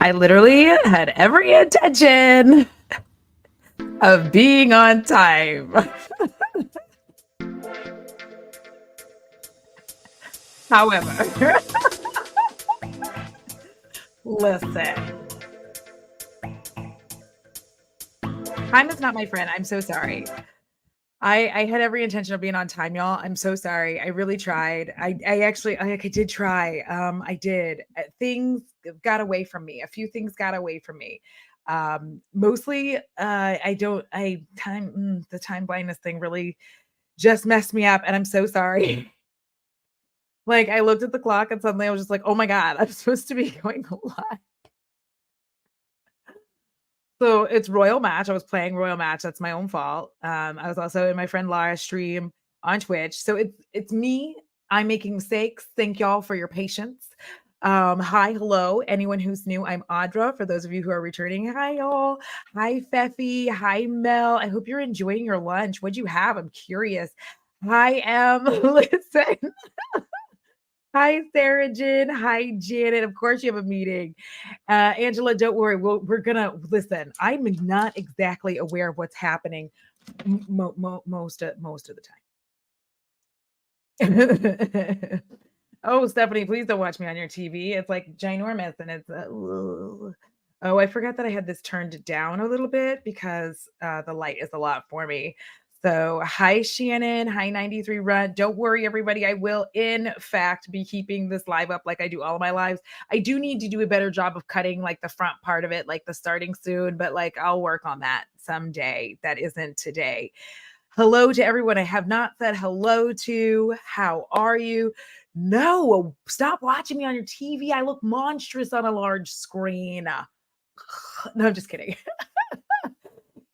I literally had every intention of being on time. However, listen, time is not my friend. I'm so sorry. I had every intention of being on time, y'all. I'm so sorry. I really tried. I actually I did try. I did. Things got away from me. A few things got away from me. Mostly I don't I time the time blindness thing really just messed me up and I'm so sorry. Like I looked at the clock and suddenly I was just like, "Oh my god, I'm supposed to be going live." So it's Royal Match. I was playing Royal Match. That's my own fault. I was also in my friend Lara's stream on Twitch. So it's me. I'm making mistakes. Thank y'all for your patience. Hi, hello, anyone who's new. I'm Audra. For those of you who are returning, hi y'all. Hi Feffy. Hi Mel. I hope you're enjoying your lunch. What'd you have? I'm curious. Hi Em. Listen. Hi, Sarah Jin. Hi, Janet. Of course, you have a meeting. Angela, don't worry. We're gonna listen. I'm not exactly aware of what's happening most of the time. Oh, Stephanie, please don't watch me on your TV. It's like ginormous, and it's. Oh, I forgot that I had this turned down a little bit because the light is a lot for me. So, hi, Shannon. Hi, 93 Run. Don't worry, everybody. I will, in fact, be keeping this live up like I do all of my lives. I do need to do a better job of cutting like the front part of it, like the starting soon, but like I'll work on that someday. That isn't today. Hello to everyone I have not said hello to. How are you? No, stop watching me on your TV. I look monstrous on a large screen. No, I'm just kidding.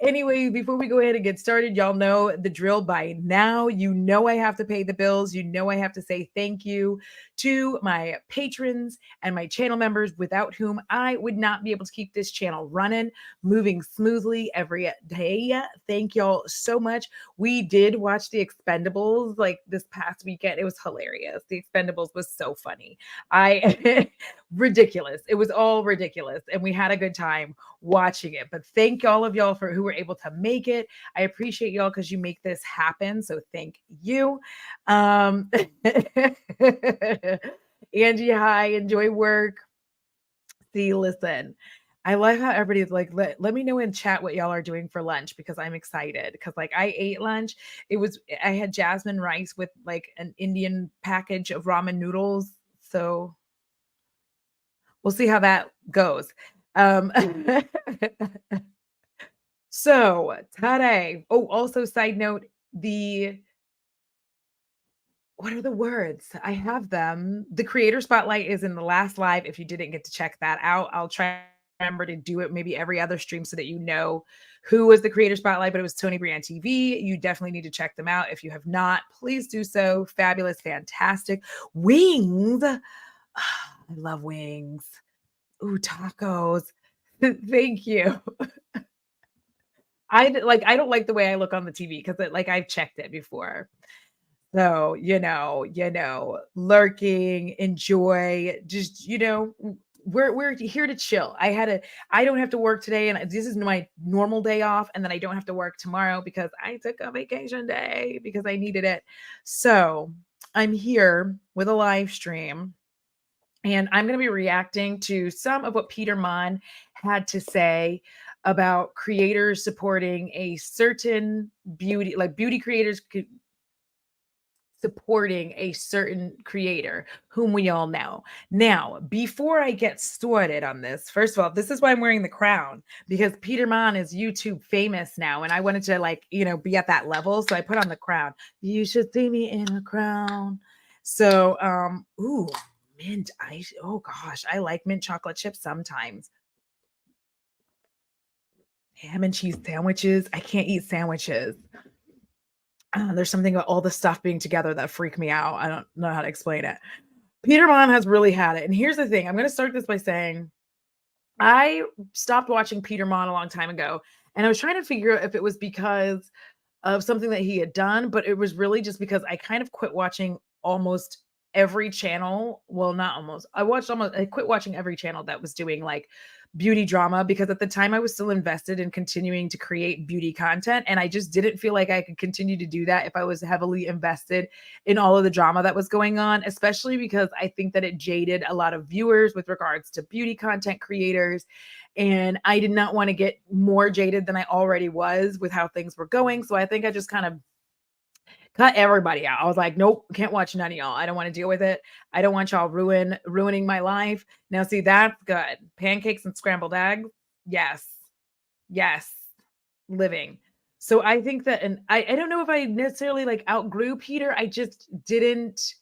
Anyway, before we go ahead and get started, y'all know the drill by now. You know I have to pay the bills. You know I have to say thank you to my patrons and my channel members, without whom I would not be able to keep this channel running, moving smoothly every day. Thank y'all so much. We did watch The Expendables like this past weekend. It was hilarious. The Expendables was so funny. I ridiculous. It was all ridiculous. And we had a good time watching it. But thank all of y'all for who were able to make it. I appreciate y'all because you make this happen. So thank you. Angie, hi, enjoy work. See, listen. I like how everybody's like, let me know in chat what y'all are doing for lunch because I'm excited. Because like I ate lunch. I had jasmine rice with like an Indian package of ramen noodles. So we'll see how that goes. So today, oh, also side note, what are the words? I have them. The creator spotlight is in the last live. If you didn't get to check that out, I'll try to remember to do it maybe every other stream so that you know who was the creator spotlight, but it was Tony Brand TV. You definitely need to check them out. If you have not, please do so. Fabulous, fantastic. Wings. I love wings. Ooh, tacos. Thank you. I don't like the way I look on the TV because like I've checked it before. So, lurking, enjoy, just, we're here to chill. I don't have to work today, and this is my normal day off, and then I don't have to work tomorrow because I took a vacation day because I needed it. So I'm here with a live stream, and I'm going to be reacting to some of what Petermon had to say about creators supporting a certain beauty, like beauty creators supporting a certain creator whom we all know. Now, before I get started on this, first of all, this is why I'm wearing the crown, because Petermon is YouTube famous now, and I wanted to, like, be at that level, so I put on the crown. You should see me in a crown. So, ooh, mint ice. Oh gosh, I like mint chocolate chips sometimes. Ham and cheese sandwiches. I can't eat sandwiches. There's something about all the stuff being together that freak me out. I don't know how to explain it. Petermon has really had it. And here's the thing. I'm going to start this by saying I stopped watching Petermon a long time ago, and I was trying to figure out if it was because of something that he had done, but it was really just because I kind of quit watching almost every channel. Well, not almost. I quit watching every channel that was doing like beauty drama, because at the time I was still invested in continuing to create beauty content, and I just didn't feel like I could continue to do that if I was heavily invested in all of the drama that was going on, especially because I think that it jaded a lot of viewers with regards to beauty content creators. And I did not want to get more jaded than I already was with how things were going. So I think I just kind of cut everybody out. I was like, nope, can't watch none of y'all. I don't want to deal with it. I don't want y'all ruining my life. Now, see, that's good. Pancakes and scrambled eggs. Yes. Yes. Living. So I think that, and I don't know if I necessarily like outgrew Peter. I just didn't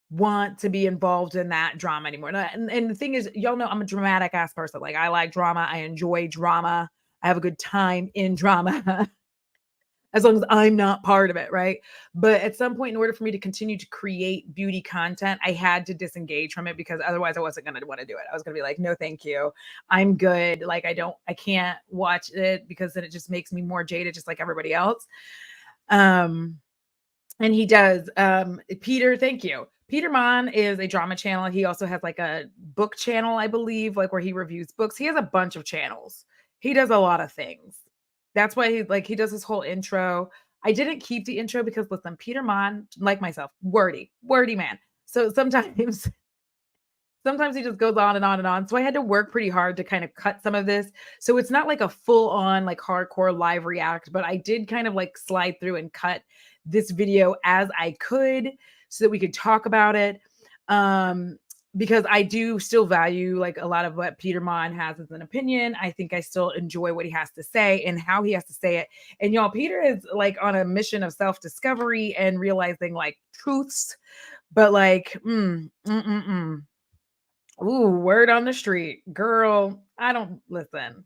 want to be involved in that drama anymore. And the thing is, y'all know I'm a dramatic ass person. Like, I like drama. I enjoy drama. I have a good time in drama. As long as I'm not part of it, right? But at some point, in order for me to continue to create beauty content, I had to disengage from it, because otherwise I wasn't going to want to do it. I was going to be like, no, thank you. I'm good. Like, I can't watch it, because then it just makes me more jaded, just like everybody else. And he does. Peter, thank you. Petermon is a drama channel. He also has like a book channel, I believe, like where he reviews books. He has a bunch of channels. He does a lot of things. That's why he does his whole intro. I didn't keep the intro because, listen, Petermon, like myself, wordy man. So sometimes he just goes on and on and on. So I had to work pretty hard to kind of cut some of this. So it's not like a full on like hardcore live react, but I did kind of like slide through and cut this video as I could so that we could talk about it. Because I do still value like a lot of what Petermon has as an opinion. I think I still enjoy what he has to say and how he has to say it. And y'all, Peter is like on a mission of self-discovery and realizing like truths, but like, ooh, word on the street, girl. I don't listen.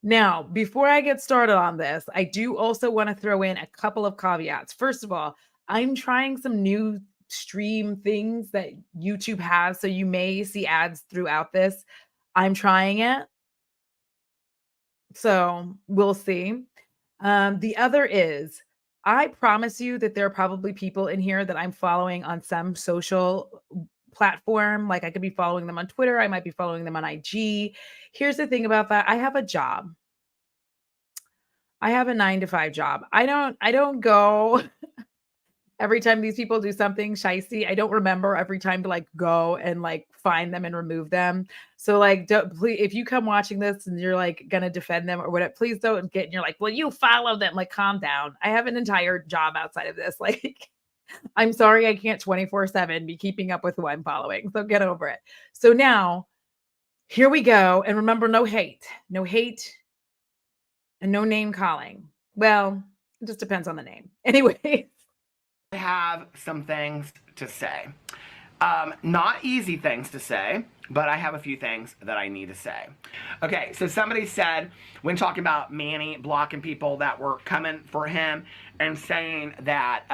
Now, before I get started on this, I do also want to throw in a couple of caveats. First of all, I'm trying some new stream things that YouTube has, so you may see ads throughout this. I'm trying it, so we'll see. The other is, I promise you that there are probably people in here that I'm following on some social platform. Like, I could be following them on Twitter. I might be following them on IG. Here's the thing about that. I have a job. I have a 9-to-5 job. I don't go every time these people do something shicey. I don't remember every time to like go and like find them and remove them. So like, please, if you come watching this and you're like gonna defend them or whatever, please don't get, and you're like, well, you follow them. Like, calm down. I have an entire job outside of this. Like, I'm sorry, I can't 24/7 be keeping up with who I'm following. So get over it. So now here we go. And remember, no hate, and no name calling. Well, it just depends on the name. Anyway. I have some things to say. Not easy things to say, but I have a few things that I need to say. Okay, so somebody said, when talking about Manny blocking people that were coming for him and saying that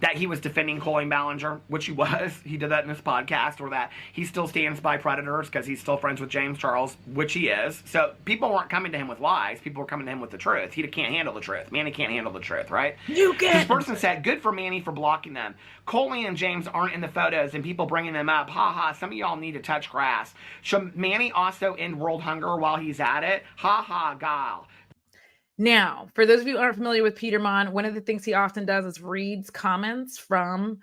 that he was defending Colleen Ballinger, which he was. He did that in his podcast, or that he still stands by predators because he's still friends with James Charles, which he is. So people weren't coming to him with lies. People were coming to him with the truth. He can't handle the truth. Manny can't handle the truth, right? You can. This person said, good for Manny for blocking them. Colleen and James aren't in the photos and people bringing them up. Ha ha, some of y'all need to touch grass. Should Manny also end world hunger while he's at it? Ha ha, gal. Now, for those of you who aren't familiar with Petermon, one of the things he often does is reads comments from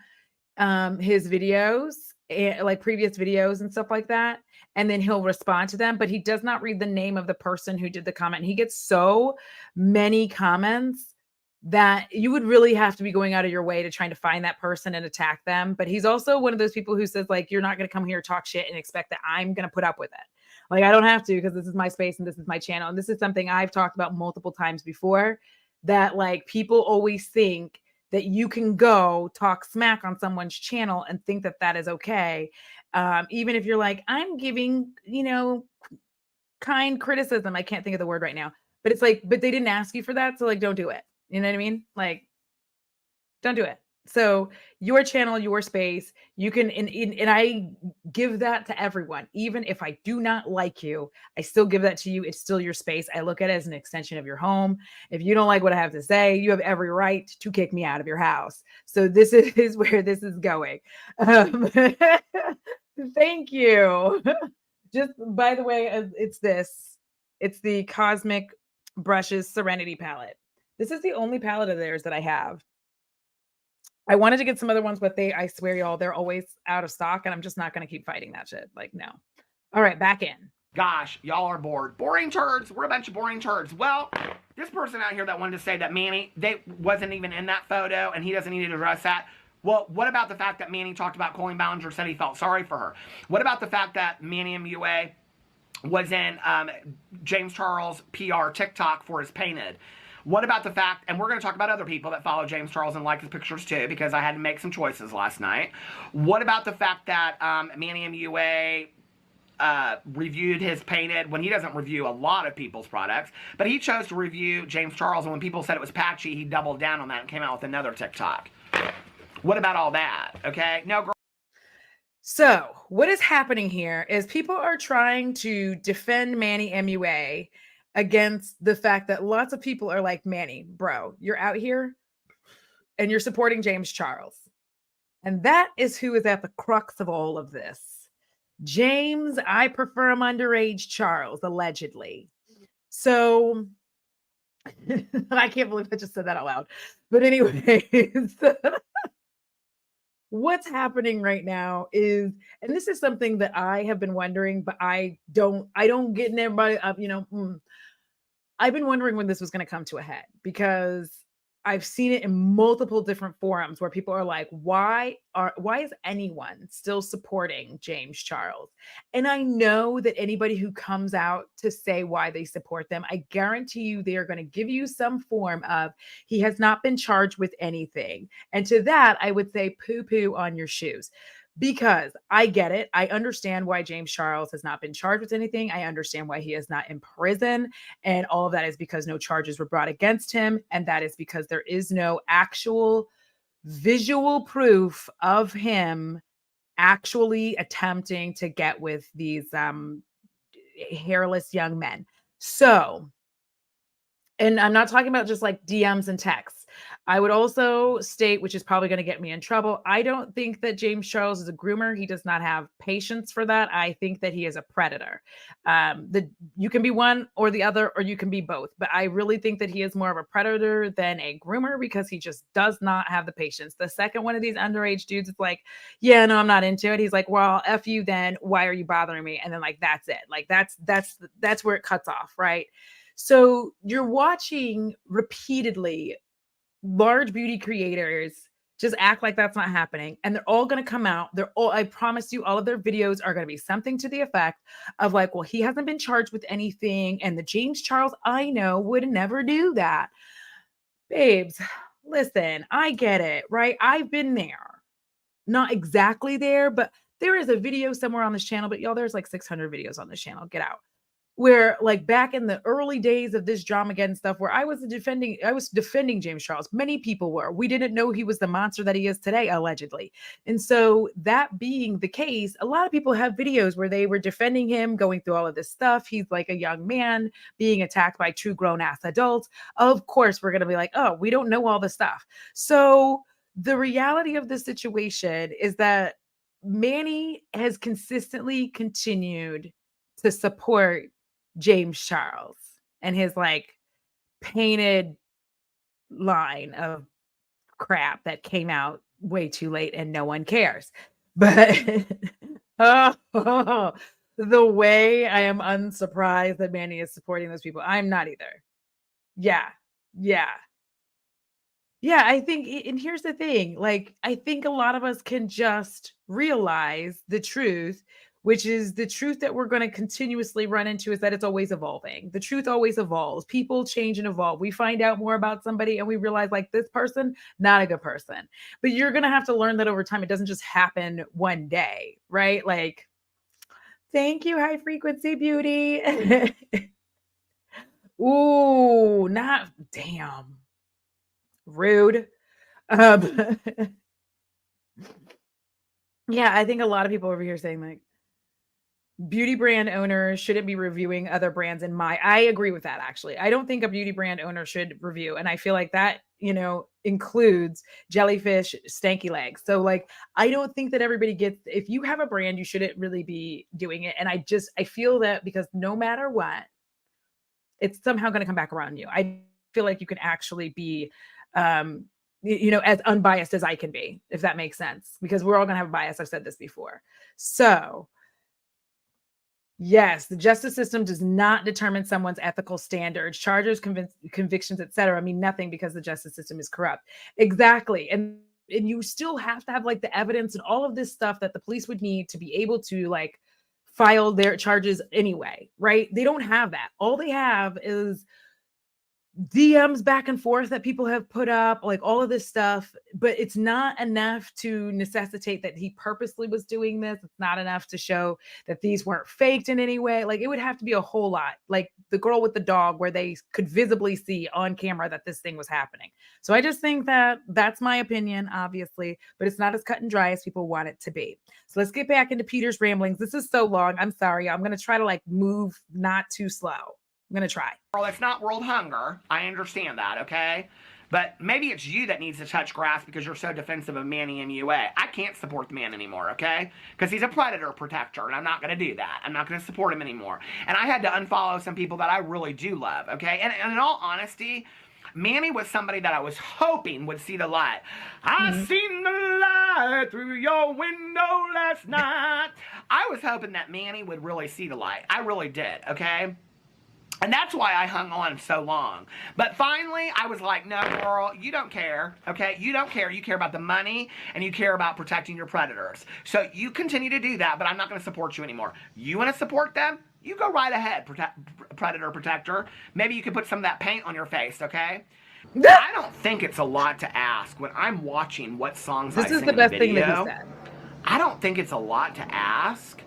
his videos, like previous videos and stuff like that, and then he'll respond to them, but he does not read the name of the person who did the comment. He gets so many comments that you would really have to be going out of your way to trying to find that person and attack them. But he's also one of those people who says, like, you're not going to come here, talk shit, and expect that I'm going to put up with it. Like, I don't have to, because this is my space and this is my channel. And this is something I've talked about multiple times before, that like people always think that you can go talk smack on someone's channel and think that that is okay. Even if you're like, I'm giving, kind criticism. I can't think of the word right now, but it's like, but they didn't ask you for that. So like, don't do it. You know what I mean? Like, don't do it. So your channel, your space, you can, and I give that to everyone. Even if I do not like you, I still give that to you. It's still your space. I look at it as an extension of your home. If you don't like what I have to say, you have every right to kick me out of your house. So this is where this is going. Thank you. Just by the way, it's the Cosmic Brushes Serenity palette. This is the only palette of theirs that I have. I wanted to get some other ones, but I swear y'all, they're always out of stock, and I'm just not going to keep fighting that shit. Like, no. All right, back in. Gosh, y'all are bored. Boring turds. We're a bunch of boring turds. Well, this person out here that wanted to say that Manny, they wasn't even in that photo, and he doesn't need to address that. Well, what about the fact that Manny talked about Colleen Ballinger, said he felt sorry for her? What about the fact that Manny MUA was in James Charles' PR TikTok for his Painted? What about the fact, and we're going to talk about other people that follow James Charles and like his pictures too, because I had to make some choices last night. What about the fact that Manny MUA reviewed his Painted when he doesn't review a lot of people's products, but he chose to review James Charles, and when people said it was patchy, he doubled down on that and came out with another TikTok. What about all that? Okay, no, girl. So what is happening here is people are trying to defend Manny MUA against the fact that lots of people are like, Manny, bro, you're out here and you're supporting James Charles. And that is who is at the crux of all of this. James, I prefer him underage Charles, allegedly. So I can't believe I just said that out loud. But anyways, what's happening right now is, and this is something that I have been wondering, but I don't get in everybody up, I've been wondering when this was going to come to a head, because I've seen it in multiple different forums where people are like, why is anyone still supporting James Charles? And I know that anybody who comes out to say why they support them, I guarantee you they are going to give you some form of, he has not been charged with anything. And to that, I would say poo-poo on your shoes. Because I get it. I understand why James Charles has not been charged with anything. I understand why he is not in prison. And all of that is because no charges were brought against him. And that is because there is no actual visual proof of him actually attempting to get with these hairless young men. So, and I'm not talking about just like DMs and texts. I would also state, which is probably going to get me in trouble, I don't think that James Charles is a groomer. He does not have patience for that. I think that he is a predator. You can be one or the other, or you can be both. But I really think that he is more of a predator than a groomer, because he just does not have the patience. The second one of these underage dudes is like, yeah, no, I'm not into it. He's like, well, F you then. Why are you bothering me? And then like, that's it. Like that's where it cuts off, right? So you're watching repeatedly large beauty creators just act like that's not happening. And they're all going to come out. I promise you, all of their videos are going to be something to the effect of like, well, he hasn't been charged with anything. And the James Charles I know would never do that. Babes, listen, I get it, right? I've been there. Not exactly there, but there is a video somewhere on this channel, but y'all, there's like 600 videos on this channel. Get out. where like back in the early days of this Dramageddon stuff, where I was defending James Charles. Many people were. We didn't know he was the monster that he is today, allegedly. And so that being the case, a lot of people have videos where they were defending him, going through all of this stuff. He's like a young man being attacked by two grown ass adults. Of course, we're going to be like, oh, we don't know all the stuff. So the reality of the situation is that Manny has consistently continued to support James Charles and his like painted line of crap that came out way too late and no one cares. But oh, the way I am unsurprised that Manny is supporting those people. I'm not either. Yeah. Yeah. Yeah, I think and here's the thing, like, I think a lot of us can just realize the truth, which is the truth that we're gonna continuously run into is that it's always evolving. The truth always evolves. People change and evolve. We find out more about somebody and we realize, like, this person, not a good person. But you're gonna have to learn that over time. It doesn't just happen one day, right? Like, thank you, high frequency beauty. Ooh, not damn. Rude. Um, yeah, I think a lot of people over here saying like beauty brand owners shouldn't be reviewing other brands I agree with that actually. I don't think a beauty brand owner should review. And I feel like that, includes jellyfish, stanky legs. So like I don't think that everybody gets if you have a brand, you shouldn't really be doing it. And I feel that because no matter what, it's somehow going to come back around you. I feel like you can actually be as unbiased as I can be, if that makes sense, because we're all going to have a bias. I've said this before. So yes, the justice system does not determine someone's ethical standards, charges, convictions, etc. mean nothing because the justice system is corrupt. Exactly. And you still have to have like the evidence and all of this stuff that the police would need to be able to like file their charges anyway, right? They don't have that. All they have is DMs back and forth that people have put up, like all of this stuff, but it's not enough to necessitate that he purposely was doing this. It's not enough to show that these weren't faked in any way. Like it would have to be a whole lot, like the girl with the dog, where they could visibly see on camera that this thing was happening. So I just think that that's my opinion, obviously, but it's not as cut and dry as people want it to be. So let's get back into Peter's ramblings. This is so long. I'm sorry. I'm going to try to like move not too slow. I'm going to try. Girl, it's not world hunger. I understand that, okay? But maybe it's you that needs to touch grass because you're so defensive of Manny MUA. I can't support the man anymore, okay? Because he's a predator protector, and I'm not going to do that. I'm not going to support him anymore. And I had to unfollow some people that I really do love, okay? And in all honesty, Manny was somebody that I was hoping would see the light. I seen the light through your window last night. I was hoping that Manny would really see the light. I really did, okay? And that's why I hung on so long. But finally, I was like, no, girl, you don't care, okay? You don't care. You care about the money, and you care about protecting your predators. So you continue to do that, but I'm not going to support you anymore. You want to support them? You go right ahead, predator protector. Maybe you could put some of that paint on your face, okay? I don't think it's a lot to ask when I'm watching what songs I sing in the video. This is the best thing that he said. I don't think it's a lot to ask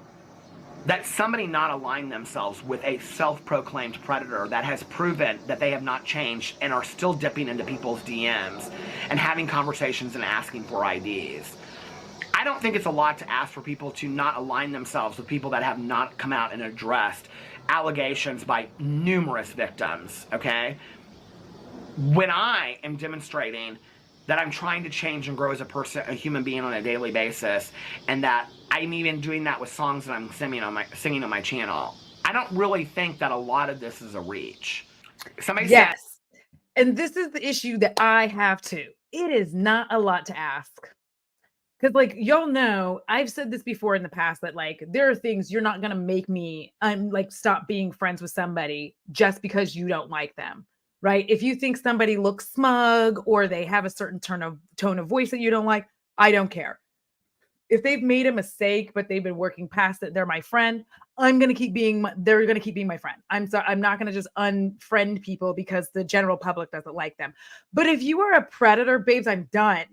that somebody not align themselves with a self-proclaimed predator that has proven that they have not changed and are still dipping into people's DMs and having conversations and asking for IDs. I don't think it's a lot to ask for people to not align themselves with people that have not come out and addressed allegations by numerous victims, okay? When I am demonstrating that I'm trying to change and grow as a person, a human being on a daily basis, and that I'm even doing that with songs that I'm singing on my channel, I don't really think that a lot of this is a reach. Somebody said, and this is the issue that I have too. It is not a lot to ask. Because like y'all know, I've said this before in the past that like there are things you're not gonna make me stop being friends with somebody just because you don't like them. Right? If you think somebody looks smug or they have a certain tone of voice that you don't like, I don't care. If they've made a mistake, but they've been working past it, they're my friend. They're going to keep being my friend. I'm not going to just unfriend people because the general public doesn't like them. But if you are a predator, babes, I'm done.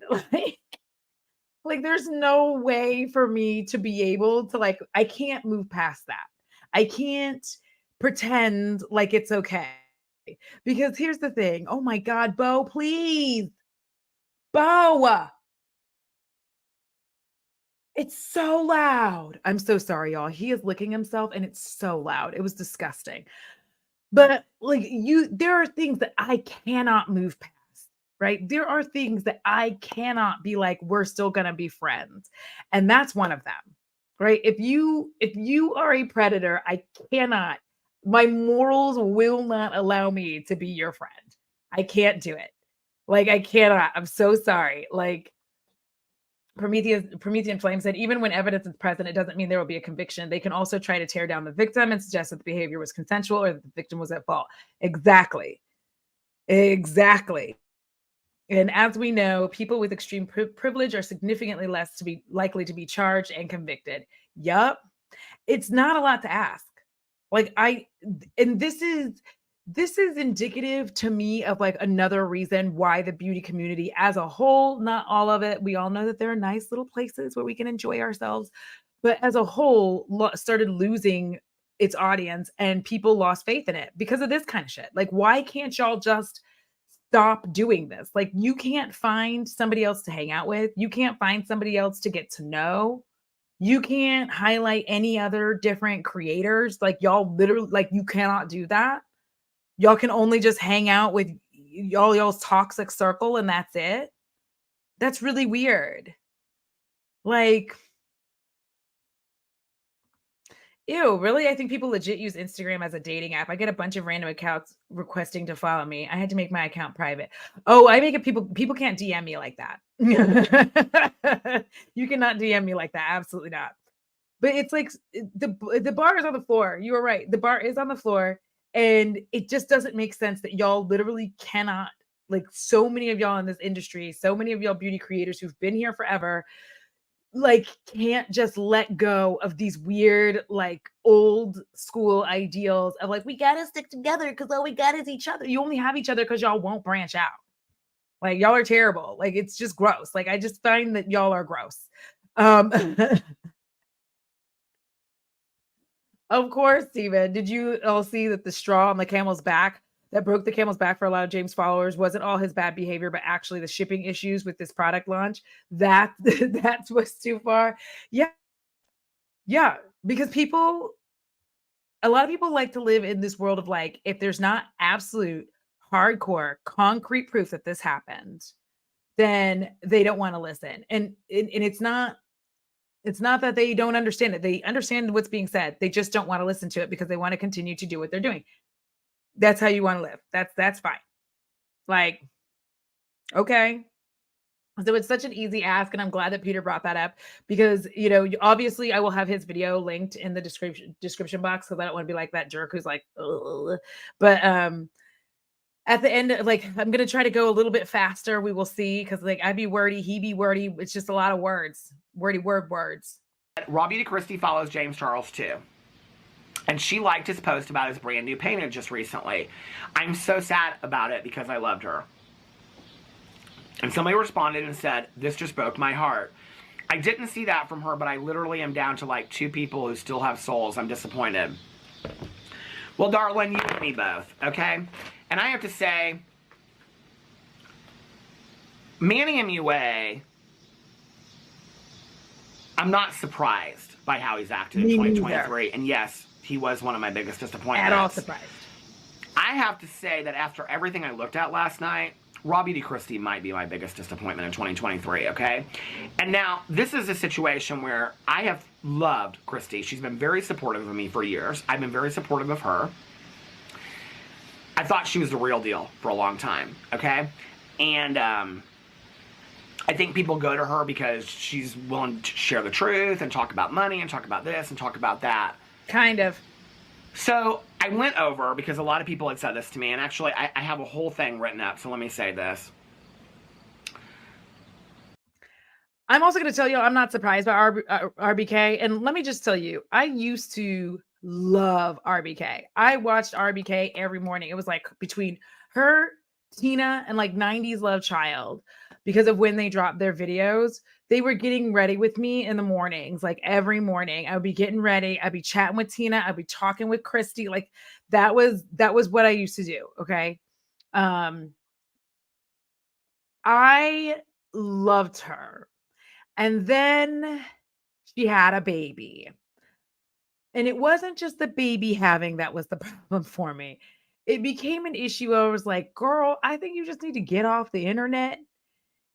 Like there's no way for me to be able to I can't move past that. I can't pretend like it's okay. Because here's the thing. Oh my God, Bo, please. Bo. It's so loud. I'm so sorry, y'all. He is licking himself and it's so loud. It was disgusting. But like there are things that I cannot move past, right? There are things that I cannot be like, we're still gonna be friends. And that's one of them, right? If you are a predator, I cannot, my morals will not allow me to be your friend. I can't do it. Like I cannot. I'm so sorry. Like Promethean Flame said, even when evidence is present, it doesn't mean there will be a conviction. They can also try to tear down the victim and suggest that the behavior was consensual or that the victim was at fault. Exactly. Exactly. And as we know, people with extreme privilege are significantly less to be likely to be charged and convicted. Yup. It's not a lot to ask. Like and this is indicative to me of like another reason why the beauty community as a whole, not all of it, we all know that there are nice little places where we can enjoy ourselves, but as a whole started losing its audience and people lost faith in it because of this kind of shit. Like, why can't y'all just stop doing this? Like, you can't find somebody else to hang out with. You can't find somebody else to get to know. You can't highlight any other different creators. Like, y'all literally, like, you cannot do that. Y'all can only just hang out with y'all's toxic circle and that's it. That's really weird. Like, ew, really? I think people legit use Instagram as a dating app. I get a bunch of random accounts requesting to follow me. I had to make my account private. Oh, I make it people can't DM me like that. You cannot DM me like that. Absolutely not. But it's like the bar is on the floor. You were right. The bar is on the floor. And it just doesn't make sense that y'all literally cannot, like so many of y'all in this industry, so many of y'all beauty creators who've been here forever, like can't just let go of these weird, like old school ideals of like, we gotta stick together because all we got is each other. You only have each other because y'all won't branch out. Like y'all are terrible. Like it's just gross. Like I just find that y'all are gross. Of course, Steven. Did you all see that the straw on the camel's back that broke the camel's back for a lot of James followers wasn't all his bad behavior, but actually the shipping issues with this product launch? That that was too far. Yeah, yeah. Because a lot of people like to live in this world of like, if there's not absolute hardcore concrete proof that this happened, then they don't want to listen. And it's not that they don't understand it. They understand what's being said. They just don't want to listen to it because they want to continue to do what they're doing. That's how you want to live. That's fine. Like, okay. So it's such an easy ask, and I'm glad that Peter brought that up because obviously I will have his video linked in the description box because I don't want to be like that jerk who's like, ugh. But at the end, like I'm gonna try to go a little bit faster. We will see because like I be wordy, he be wordy. It's just a lot of words, words. Raw Beauty Kristi follows James Charles too. And she liked his post about his brand new painting just recently. I'm so sad about it because I loved her. And somebody responded and said, this just broke my heart. I didn't see that from her, but I literally am down to like 2 people who still have souls. I'm disappointed. Well, darling, you and me both, okay? And I have to say, Manny MUA, I'm not surprised by how he's acted in 2023. And yes, he was one of my biggest disappointments. At all surprised. I have to say that after everything I looked at last night, Raw Beauty Kristi might be my biggest disappointment in 2023, okay? And now, this is a situation where I have loved Kristi. She's been very supportive of me for years. I've been very supportive of her. I thought she was the real deal for a long time, okay? And I think people go to her because she's willing to share the truth and talk about money and talk about this and talk about that. Kind of. So I went over because a lot of people had said this to me, and actually I have a whole thing written up, so let me say this. I'm also going to tell you I'm not surprised by RBK, and let me just tell you, I used to love RBK. I watched RBK every morning. It was like between her, Tina, and like 90s Love Child because of when they dropped their videos. they were getting ready with me in the mornings, like every morning. I would be getting ready. I'd be chatting with Tina. I'd be talking with Kristi. Like that was what I used to do. Okay. Um, I loved her. And then she had a baby. And it wasn't just the baby having that was the problem for me. It became an issue where I was like, girl, I think you just need to get off the internet.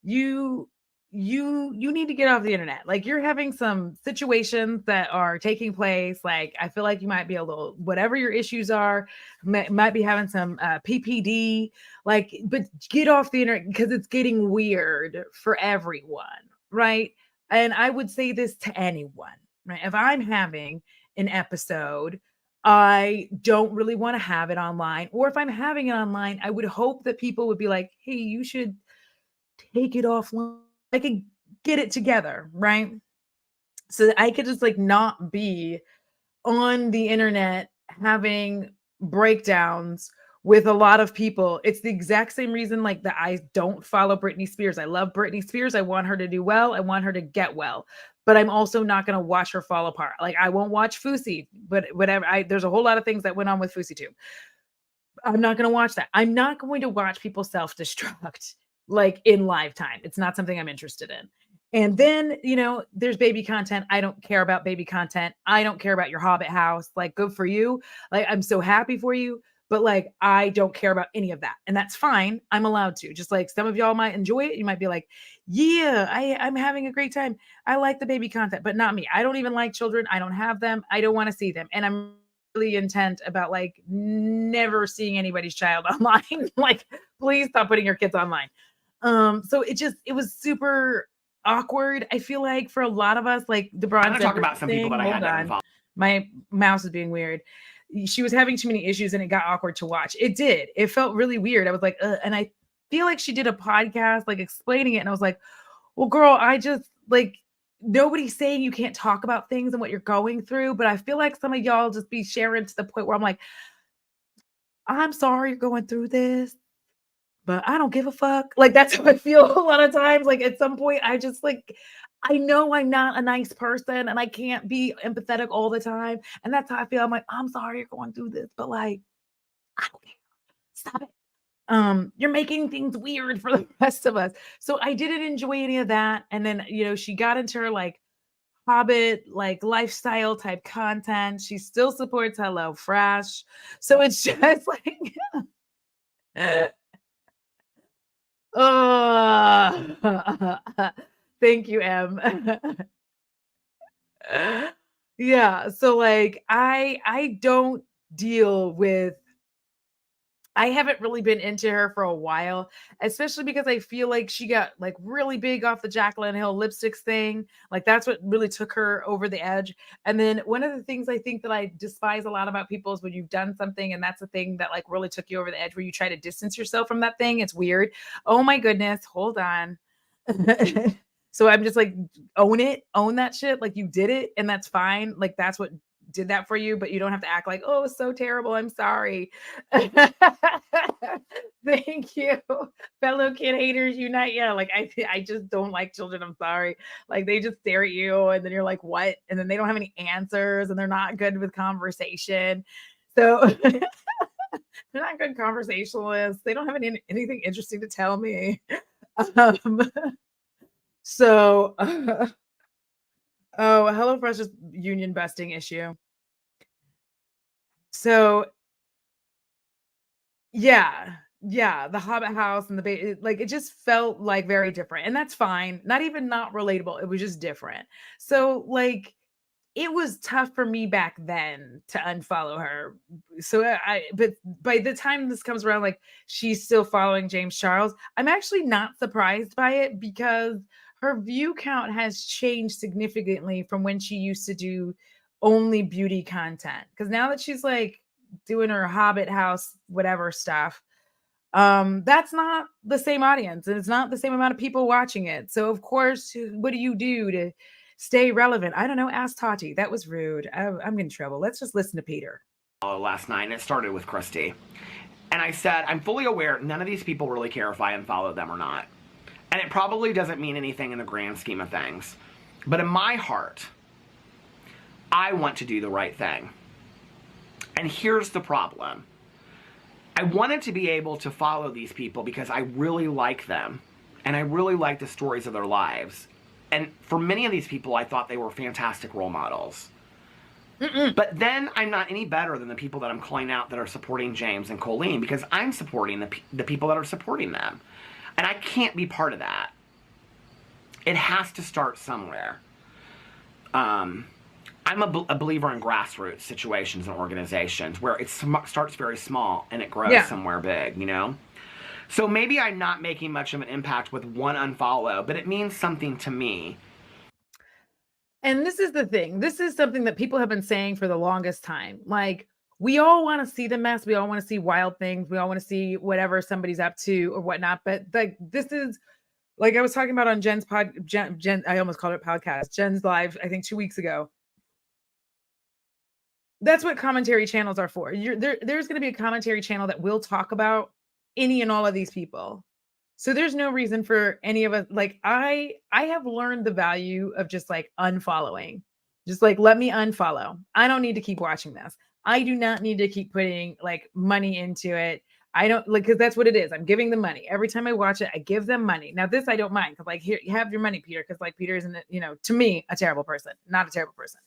You you need to get off the internet. Like you're having some situations that are taking place. Like I feel like you might be a little whatever your issues are, might be having some PPD. Like, but get off the internet because it's getting weird for everyone, right? And I would say this to anyone, right? If I'm having an episode, I don't really want to have it online. Or if I'm having it online, I would hope that people would be like, hey, you should take it offline. I could get it together, right? So that I could just like not be on the internet having breakdowns with a lot of people. It's the exact same reason like that I don't follow Britney Spears. I love Britney Spears. I want her to do well. I want her to get well. But I'm also not going to watch her fall apart. Like I won't watch Fousey, but whatever. There's a whole lot of things that went on with Fousey too. I'm not going to watch that. I'm not going to watch people self-destruct like in live time. It's not something I'm interested in. And then, there's baby content. I don't care about baby content. I don't care about your Hobbit house. Like, good for you. Like, I'm so happy for you. But like, I don't care about any of that. And that's fine. I'm allowed to. Just like some of y'all might enjoy it. You might be like, yeah, I'm having a great time. I like the baby content, but not me. I don't even like children. I don't have them. I don't want to see them. And I'm really intent about like never seeing anybody's child online. Like, please stop putting your kids online. So it was super awkward. I feel like for a lot of us, like the I'm going to talk about some people that I had to unfollow. My mouse is being weird. She was having too many issues and it got awkward to watch. It did. It felt really weird. I was like, and I feel like she did a podcast like explaining it. And I was like, well, girl, I just like nobody's saying you can't talk about things and what you're going through. But I feel like some of y'all just be sharing to the point where I'm like, I'm sorry you're going through this, but I don't give a fuck. Like that's how I feel a lot of times. Like at some point, I just like I know I'm not a nice person and I can't be empathetic all the time. And that's how I feel. I'm like, I'm sorry you're going through this, but like, I don't care. Stop it. You're making things weird for the rest of us. So I didn't enjoy any of that. And then, she got into her like Hobbit, like lifestyle type content. She still supports Hello Fresh. So it's just like, oh, thank you, Em. Yeah, so like I don't deal with I haven't really been into her for a while, especially because I feel like she got like really big off the Jaclyn Hill lipsticks thing. Like that's what really took her over the edge. And then one of the things I think that I despise a lot about people is when you've done something and that's the thing that like really took you over the edge where you try to distance yourself from that thing. It's weird. Oh my goodness, hold on. So I'm just like own that shit. Like you did it and that's fine. Like that's what did that for you, but you don't have to act like, oh, it's so terrible. I'm sorry. Thank you. Fellow kid haters unite. Yeah, like I just don't like children. I'm sorry. Like they just stare at you and then you're like, what? And then they don't have any answers and they're not good with conversation. So they're not good conversationalists. They don't have anything interesting to tell me. Um, so oh, HelloFresh is union busting issue. So yeah, the Hobbit house and like it just felt like very different, and that's fine. Not even not relatable. It was just different. So like it was tough for me back then to unfollow her. So but by the time this comes around, like she's still following James Charles. I'm actually not surprised by it because her view count has changed significantly from when she used to do only beauty content. Because now that she's like doing her Hobbit house, whatever stuff, that's not the same audience and it's not the same amount of people watching it. So of course, what do you do to stay relevant? I don't know. Ask Tati. That was rude. I'm in trouble. Let's just listen to Peter. Last night, and it started with Kristi. And I said, I'm fully aware none of these people really care if I unfollow them or not. And it probably doesn't mean anything in the grand scheme of things. But in my heart, I want to do the right thing. And here's the problem. I wanted to be able to follow these people because I really like them. And I really like the stories of their lives. And for many of these people, I thought they were fantastic role models. But then I'm not any better than the people that I'm calling out that are supporting James and Colleen, because I'm supporting the people that are supporting them. And I can't be part of that. It has to start somewhere. I'm a believer in grassroots situations and organizations where it starts very small and it grows somewhere big, you know? So maybe I'm not making much of an impact with one unfollow, but it means something to me. And this is the thing. This is something that people have been saying for the longest time. Like, we all want to see the mess. We all want to see wild things. We all want to see whatever somebody's up to or whatnot. But like, this is, like I was talking about on Jen's Jen, I almost called it podcast, Jen's live, I think 2 weeks ago. That's what commentary channels are for. There's going to be a commentary channel that will talk about any and all of these people. So there's no reason for any of us. Like, I have learned the value of just like unfollowing. Just like, let me unfollow. I don't need to keep watching this. I do not need to keep putting like money into it. I don't like, because that's what it is. I'm giving them money. Every time I watch it, I give them money. Now this I don't mind, because like, here, you have your money, Peter, because like Peter isn't, you know, to me, a terrible person, not a terrible person.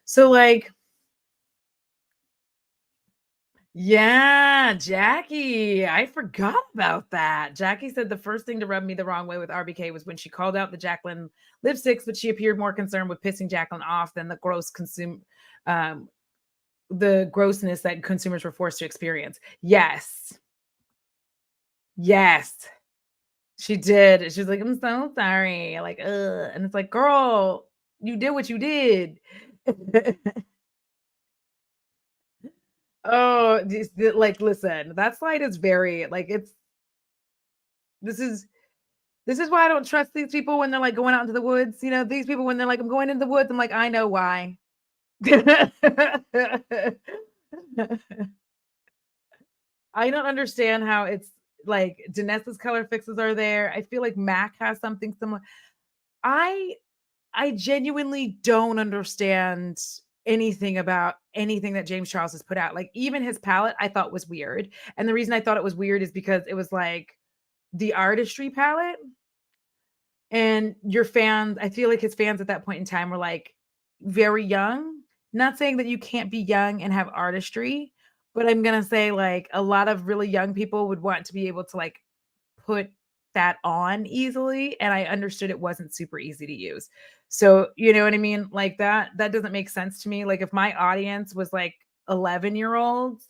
So like, yeah, Jackie. I forgot about that. Jackie said the first thing to rub me the wrong way with RBK was when she called out the Jacqueline lipsticks, but she appeared more concerned with pissing Jacqueline off than the the grossness that consumers were forced to experience. Yes. Yes. She did. She was like, I'm so sorry. Like, ugh. And it's like, girl, you did what you did. Oh, like, listen, that slide is very like, this is why I don't trust these people when they're like going out into the woods. You know, these people when they're like, I'm going into the woods, I'm like, I know why. I don't understand how it's like Danessa's color fixes are there. I feel like MAC has something similar. I genuinely don't understand anything about anything that James Charles has put out. Like, even his palette I thought was weird. And the reason I thought it was weird is because it was like the artistry palette. And your fans, I feel like his fans at that point in time were like very young. Not saying that you can't be young and have artistry, but I'm going to say like a lot of really young people would want to be able to like put that on easily. And I understood it wasn't super easy to use. So, you know what I mean? Like that doesn't make sense to me. Like, if my audience was like 11-year-olds,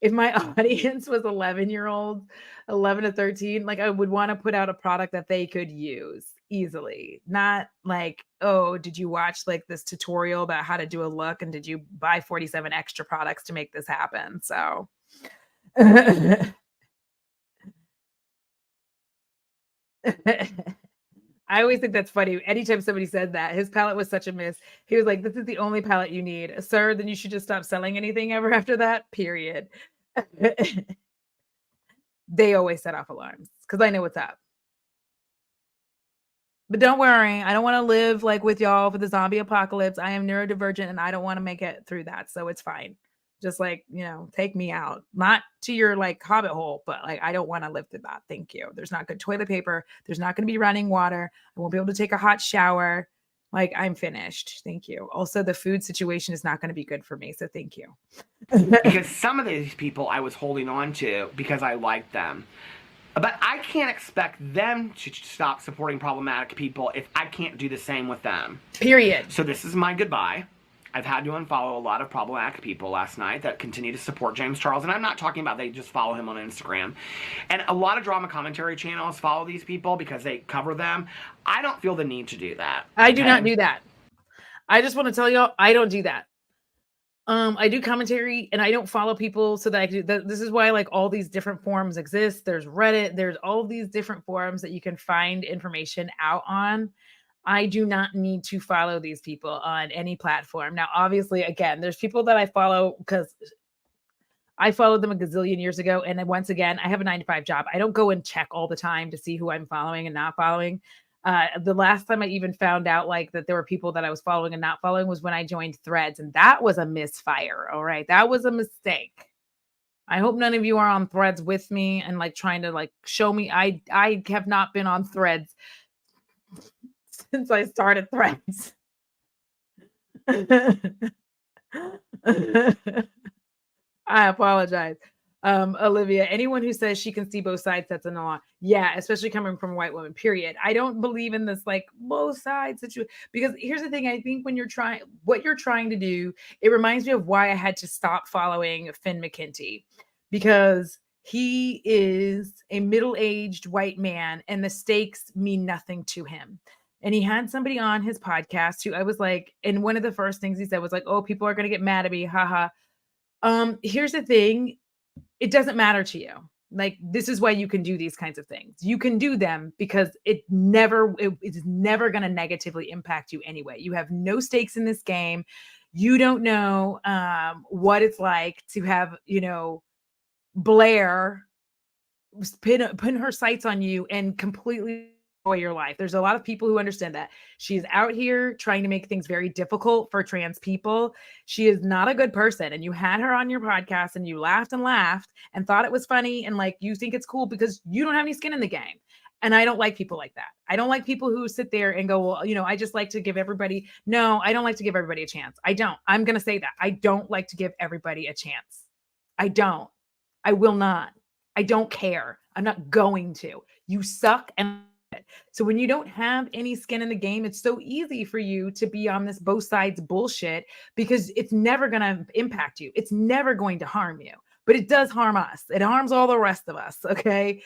if my audience was 11-year-olds, 11 to 13, like I would want to put out a product that they could use easily. Not like, oh, did you watch like this tutorial about how to do a look? And did you buy 47 extra products to make this happen? So I always think that's funny. Anytime somebody said that, his palette was such a miss. He was like, this is the only palette you need. Sir, then you should just stop selling anything ever after that, period. They always set off alarms because I know what's up. But don't worry, I don't want to live like with y'all for the zombie apocalypse. I am neurodivergent and I don't want to make it through that. So it's fine. Just like, you know, take me out. Not to your like hobbit hole, but like I don't want to live through that. Thank you. There's not good toilet paper. There's not going to be running water. I won't be able to take a hot shower. Like, I'm finished. Thank you. Also, the food situation is not going to be good for me. So thank you. Because some of these people I was holding on to because I liked them. But I can't expect them to stop supporting problematic people if I can't do the same with them. Period. So this is my goodbye. I've had to unfollow a lot of problematic people last night that continue to support James Charles. And I'm not talking about they just follow him on Instagram. And a lot of drama commentary channels follow these people because they cover them. I don't feel the need to do that. I do not do that. I just want to tell y'all, I don't do that. I do commentary and I don't follow people so that I do that. This is why like all these different forums exist. There's Reddit, there's all these different forums that you can find information out on. I do not need to follow these people on any platform. Now, obviously, again, there's people that I follow because I followed them a gazillion years ago. And then once again, I have a 9 to 5 job. I don't go and check all the time to see who I'm following and not following. The last time I even found out like that there were people that I was following and not following was when I joined Threads. And that was a misfire. All right. That was a mistake. I hope none of you are on Threads with me and like trying to like show me. I have not been on Threads since I started Threads. I apologize. Olivia, anyone who says she can see both sides, that's an alarm. Yeah, especially coming from a white woman, period. I don't believe in this like both sides situation because here's the thing. I think when what you're trying to do, it reminds me of why I had to stop following Finn McKenty because he is a middle-aged white man and the stakes mean nothing to him. And he had somebody on his podcast who I was like, and one of the first things he said was like, oh, people are going to get mad at me. Haha. Here's the thing. It doesn't matter to you. Like, this is why you can do these kinds of things. You can do them because it's never going to negatively impact you anyway. You have no stakes in this game. You don't know what it's like to have, Blair pin her sights on you and completely destroy your life. There's a lot of people who understand that. She's out here trying to make things very difficult for trans people. She is not a good person. And you had her on your podcast and you laughed and thought it was funny. And like, you think it's cool because you don't have any skin in the game. And I don't like people like that. I don't like people who sit there and go, well, I just like to give everybody. No, I don't like to give everybody a chance. I don't. I'm going to say that. I don't like to give everybody a chance. I don't. I will not. I don't care. I'm not going to. You suck. And so when you don't have any skin in the game, it's so easy for you to be on this both sides bullshit because it's never going to impact you. It's never going to harm you, but it does harm us. It harms all the rest of us. Okay.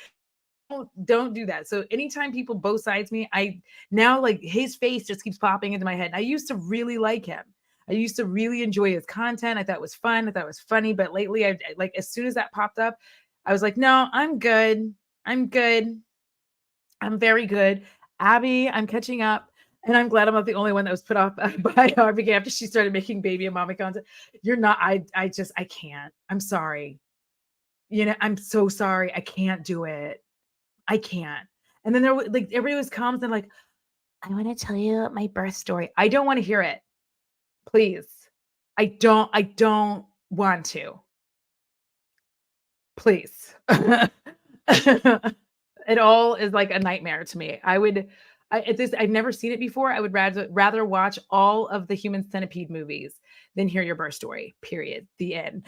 Don't do that. So anytime people both sides me, I now like his face just keeps popping into my head. I used to really like him. I used to really enjoy his content. I thought it was fun. I thought it was funny. But lately, I like as soon as that popped up, I was like, no, I'm good. I'm good. I'm very good. Abby, I'm catching up. And I'm glad I'm not the only one that was put off by Harvey after she started making baby and mommy content. You're not, I can't. I'm sorry. I'm so sorry. I can't do it. I can't. And then everybody always comes and like, I want to tell you my birth story. I don't want to hear it. Please. I don't want to. Please. It all is like a nightmare to me. I've never seen it before. I would rather watch all of the Human Centipede movies than hear your birth story. Period. The end.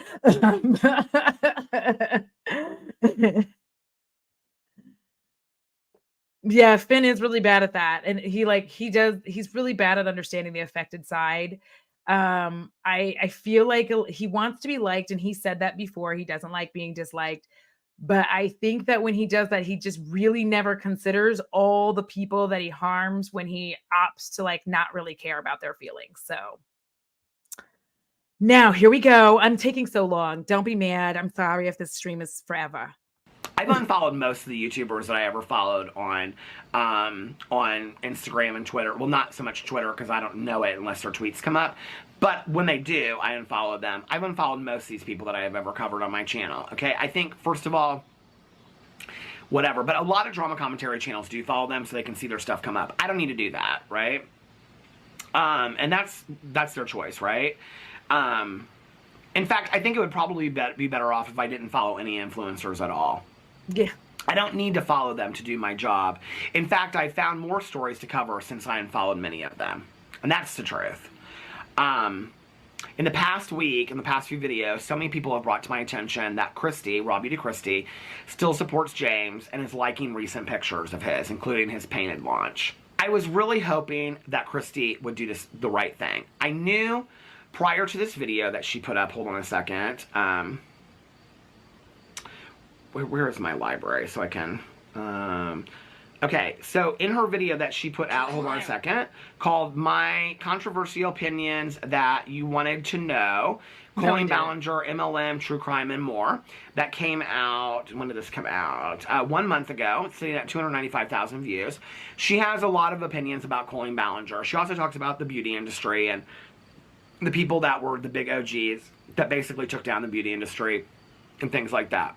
Yeah, Finn is really bad at that. And he's really bad at understanding the affected side. I feel like he wants to be liked, and he said that before. He doesn't like being disliked. But I think that when he does that, he just really never considers all the people that he harms when he opts to like not really care about their feelings. So now here we go. I'm taking so long. Don't be mad. I'm sorry if this stream is forever. I've unfollowed most of the YouTubers that I ever followed on Instagram and Twitter. Well, not so much Twitter because I don't know it unless their tweets come up. But when they do, I unfollow them. I've unfollowed most of these people that I have ever covered on my channel. Okay, I think, first of all, whatever. But a lot of drama commentary channels do follow them so they can see their stuff come up. I don't need to do that, right? And that's their choice, right? In fact, I think it would probably be better off if I didn't follow any influencers at all. Yeah. I don't need to follow them to do my job. In fact, I found more stories to cover since I unfollowed many of them. And that's the truth. In the past week, in the past few videos, so many people have brought to my attention that Kristi, Robbie to Kristi, still supports James and is liking recent pictures of his, including his painted launch. I was really hoping that Kristi would do the right thing. I knew prior to this video that she put up, hold on a second, where is my library so I can, okay, so in her video that she put out, hold on a second, called My Controversial Opinions That You Wanted to Know, Colleen Ballinger, MLM, True Crime, and More, that came out, when did this come out? 1 month ago. It's sitting at 295,000 views. She has a lot of opinions about Colleen Ballinger. She also talks about the beauty industry and the people that were the big OGs that basically took down the beauty industry and things like that.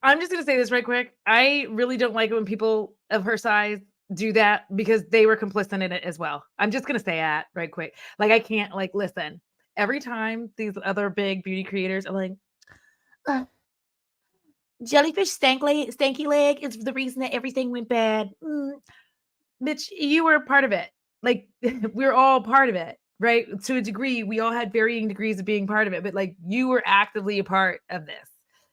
I'm just gonna say this right quick. I really don't like it when people of her size do that because they were complicit in it as well. I'm just gonna say that right quick. Like I can't like listen. Every time these other big beauty creators are like, "Uh, jellyfish stanky leg is the reason that everything went bad. Bitch, you were a part of it. Like we're all part of it, right? To a degree, we all had varying degrees of being part of it, but like you were actively a part of this.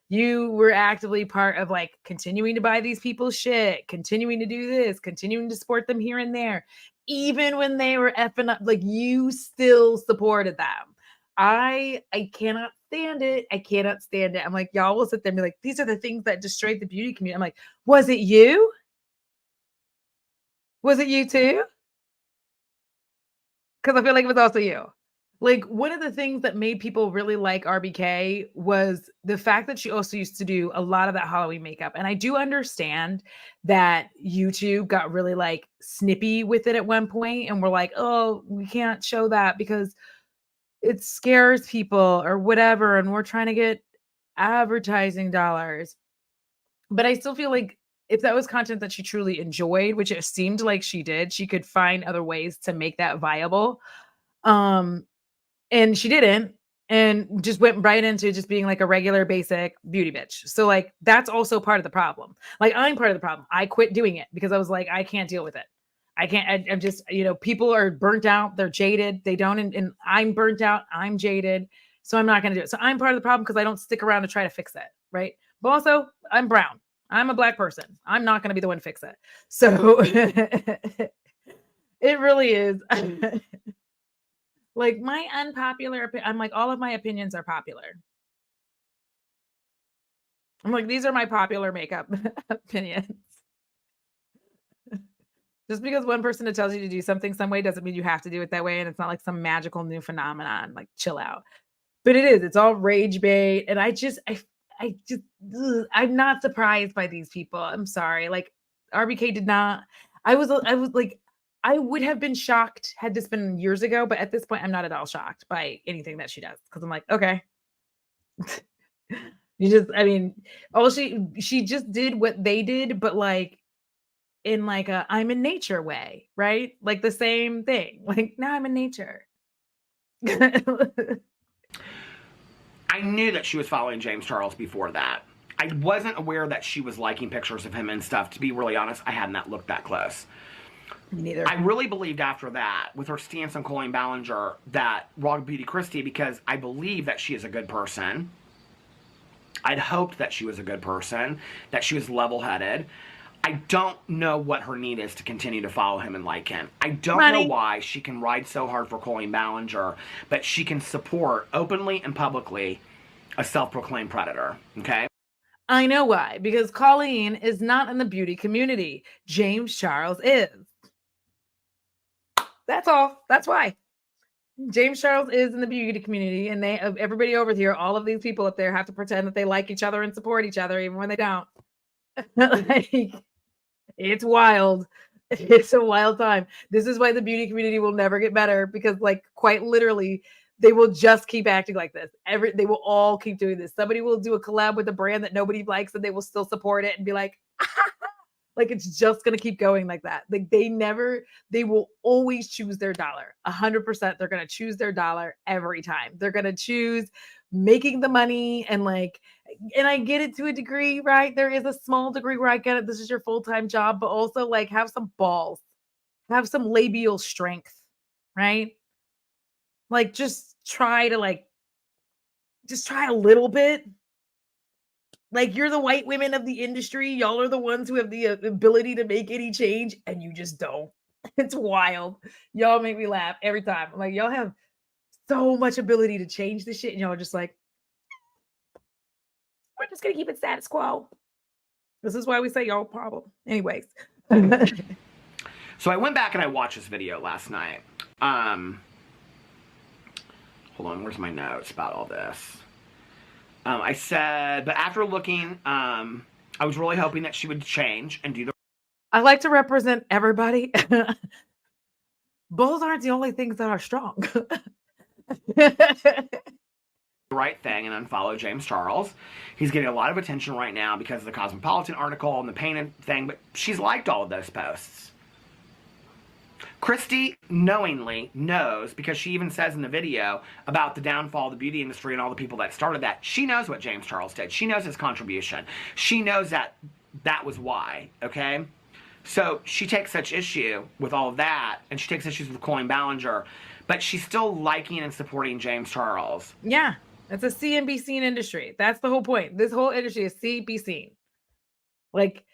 You were actively part of like continuing to buy these people's shit, continuing to do this, continuing to support them here and there, even when they were effing up. Like you still supported them. I cannot stand it. I cannot stand it. I'm like, y'all will sit there and be like, these are the things that destroyed the beauty community. I'm like, was it you? Was it you too? Because I feel like it was also you. Like one of the things that made people really like RBK was the fact that she also used to do a lot of that Halloween makeup. And I do understand that YouTube got really like snippy with it at one point and we're like, oh, we can't show that because it scares people or whatever. And we're trying to get advertising dollars. But I still feel like if that was content that she truly enjoyed, which it seemed like she did, she could find other ways to make that viable. Um, and she didn't, and just went right into just being like a regular basic beauty bitch. So like that's also part of the problem. Like I'm part of the problem. I quit doing it because I was like, I can't deal with it. I can't. I'm just, people are burnt out. They're jaded. They don't. And I'm burnt out. I'm jaded. So I'm not going to do it. So I'm part of the problem because I don't stick around to try to fix it. Right. But also, I'm brown. I'm a black person. I'm not going to be the one to fix it. So it really is. Like my unpopular, I'm like, all of my opinions are popular. I'm like, these are my popular makeup opinions. Just because one person tells you to do something some way doesn't mean you have to do it that way. And it's not like some magical new phenomenon. Like, chill out. But it is. It's all rage bait. And I just, I'm not surprised by these people. I'm sorry. Like, RBK did not. I was like, I would have been shocked had this been years ago. But at this point, I'm not at all shocked by anything that she does because I'm like, okay. She just did what they did, but like in like a I'm in nature way, right? Like the same thing. Like now I'm in nature. I knew that she was following James Charles before that. I wasn't aware that she was liking pictures of him and stuff. To be really honest, I hadn't looked that close. Neither. I really believed after that, with her stance on Colleen Ballinger, that Raw Beauty Kristi, because I believe that she is a good person. I'd hoped that she was a good person, that she was level-headed. I don't know what her need is to continue to follow him and like him. I don't know why she can ride so hard for Colleen Ballinger, but she can support openly and publicly a self-proclaimed predator, okay? I know why, because Colleen is not in the beauty community. James Charles is. That's all. That's why. James Charles is in the beauty community, and everybody over here, all of these people up there have to pretend that they like each other and support each other, even when they don't. Like, it's wild. It's a wild time. This is why the beauty community will never get better because, like, quite literally, they will just keep acting like this. They will all keep doing this. Somebody will do a collab with a brand that nobody likes, and they will still support it and be like, like it's just gonna keep going like that. Like they will always choose their dollar. 100%. They're gonna choose their dollar every time. They're gonna choose making the money and I get it to a degree, right? There is a small degree where I get it. This is your full-time job, but also like have some balls, have some labial strength, right? Like just try a little bit. Like you're the white women of the industry. Y'all are the ones who have the ability to make any change and you just don't. It's wild. Y'all make me laugh every time. I'm like, y'all have so much ability to change this shit and y'all are just like, we're just going to keep it status quo. This is why we say y'all problem. Anyways. So I went back and I watched this video last night. Hold on, where's my notes about all this? I said, but after looking, I was really hoping that she would change and do the... I like to represent everybody. Both aren't the only things that are strong. right thing and unfollow James Charles. He's getting a lot of attention right now because of the Cosmopolitan article and the painted thing, but she's liked all of those posts. Kristi knowingly knows, because she even says in the video about the downfall of the beauty industry and all the people that started that. She knows what James Charles did. She knows his contribution. She knows that that was why, okay? So she takes such issue with all of that, and she takes issues with Colleen Ballinger, but she's still liking and supporting James Charles. Yeah, it's a see and be seen industry. That's the whole point. This whole industry is see, be seen. Like,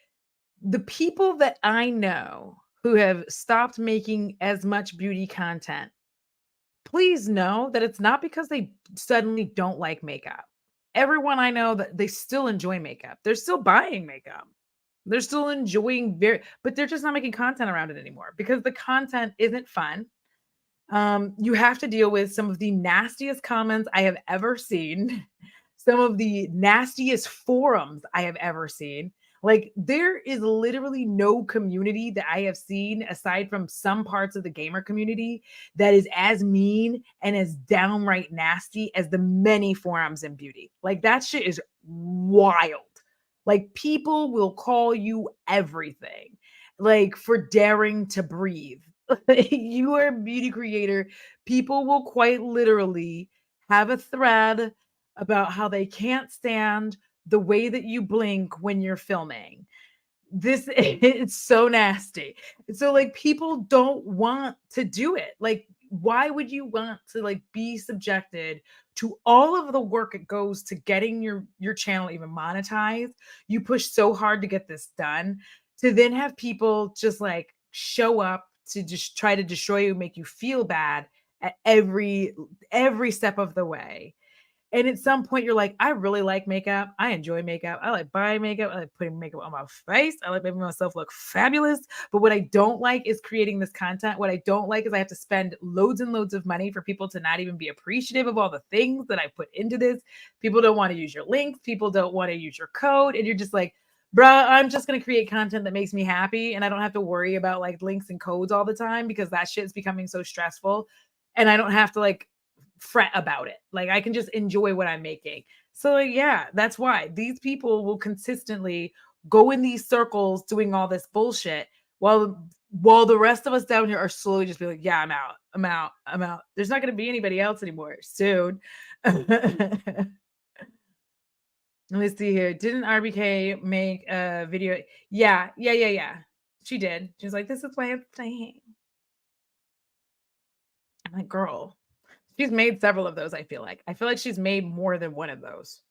the people that I know who have stopped making as much beauty content, please know that it's not because they suddenly don't like makeup. Everyone I know, that they still enjoy makeup. They're still buying makeup. They're still enjoying but they're just not making content around it anymore because the content isn't fun. You have to deal with some of the nastiest comments I have ever seen, some of the nastiest forums I have ever seen. Like, there is literally no community that I have seen, aside from some parts of the gamer community, that is as mean and as downright nasty as the many forums in beauty. Like, that shit is wild. Like, people will call you everything, like, for daring to breathe. You are a beauty creator. People will quite literally have a thread about how they can't stand the way that you blink when you're filming. This it's so nasty. So, like, people don't want to do it. Like, why would you want to, like, be subjected to all of the work it goes to getting your channel even monetized? You push so hard to get this done, to then have people just, like, show up to just try to destroy you, make you feel bad at every step of the way. And at some point, you're like, I really like makeup. I enjoy makeup. I like buying makeup. I like putting makeup on my face. I like making myself look fabulous. But what I don't like is creating this content. What I don't like is I have to spend loads and loads of money for people to not even be appreciative of all the things that I put into this. People don't want to use your links. People don't want to use your code. And you're just like, bruh, I'm just going to create content that makes me happy. And I don't have to worry about, like, links and codes all the time, because that shit is becoming so stressful. And I don't have to, like, fret about it. Like, I can just enjoy what I'm making. So, like, yeah, that's why these people will consistently go in these circles doing all this bullshit while the rest of us down here are slowly just be like, yeah, I'm out. There's not going to be anybody else anymore soon. Let me see here. Didn't RBK make a video? Yeah. She did. She was like, this is why I'm playing. I'm like, girl, she's made several of those. I feel like she's made more than one of those,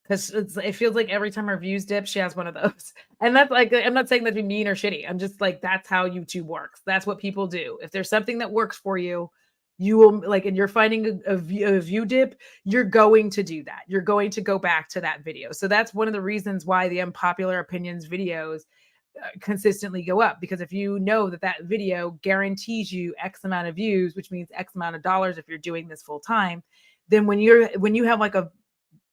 because it feels like every time her views dip, she has one of those. And that's, like, I'm not saying that to be mean or shitty. I'm just like, that's how YouTube works. That's what people do. If there's something that works for you, you will, like, and you're finding a view dip, you're going to do that. You're going to go back to that video. So that's one of the reasons why the unpopular opinions videos consistently go up, because if you know that video guarantees you X amount of views, which means X amount of dollars if you're doing this full time, then when you have, like, a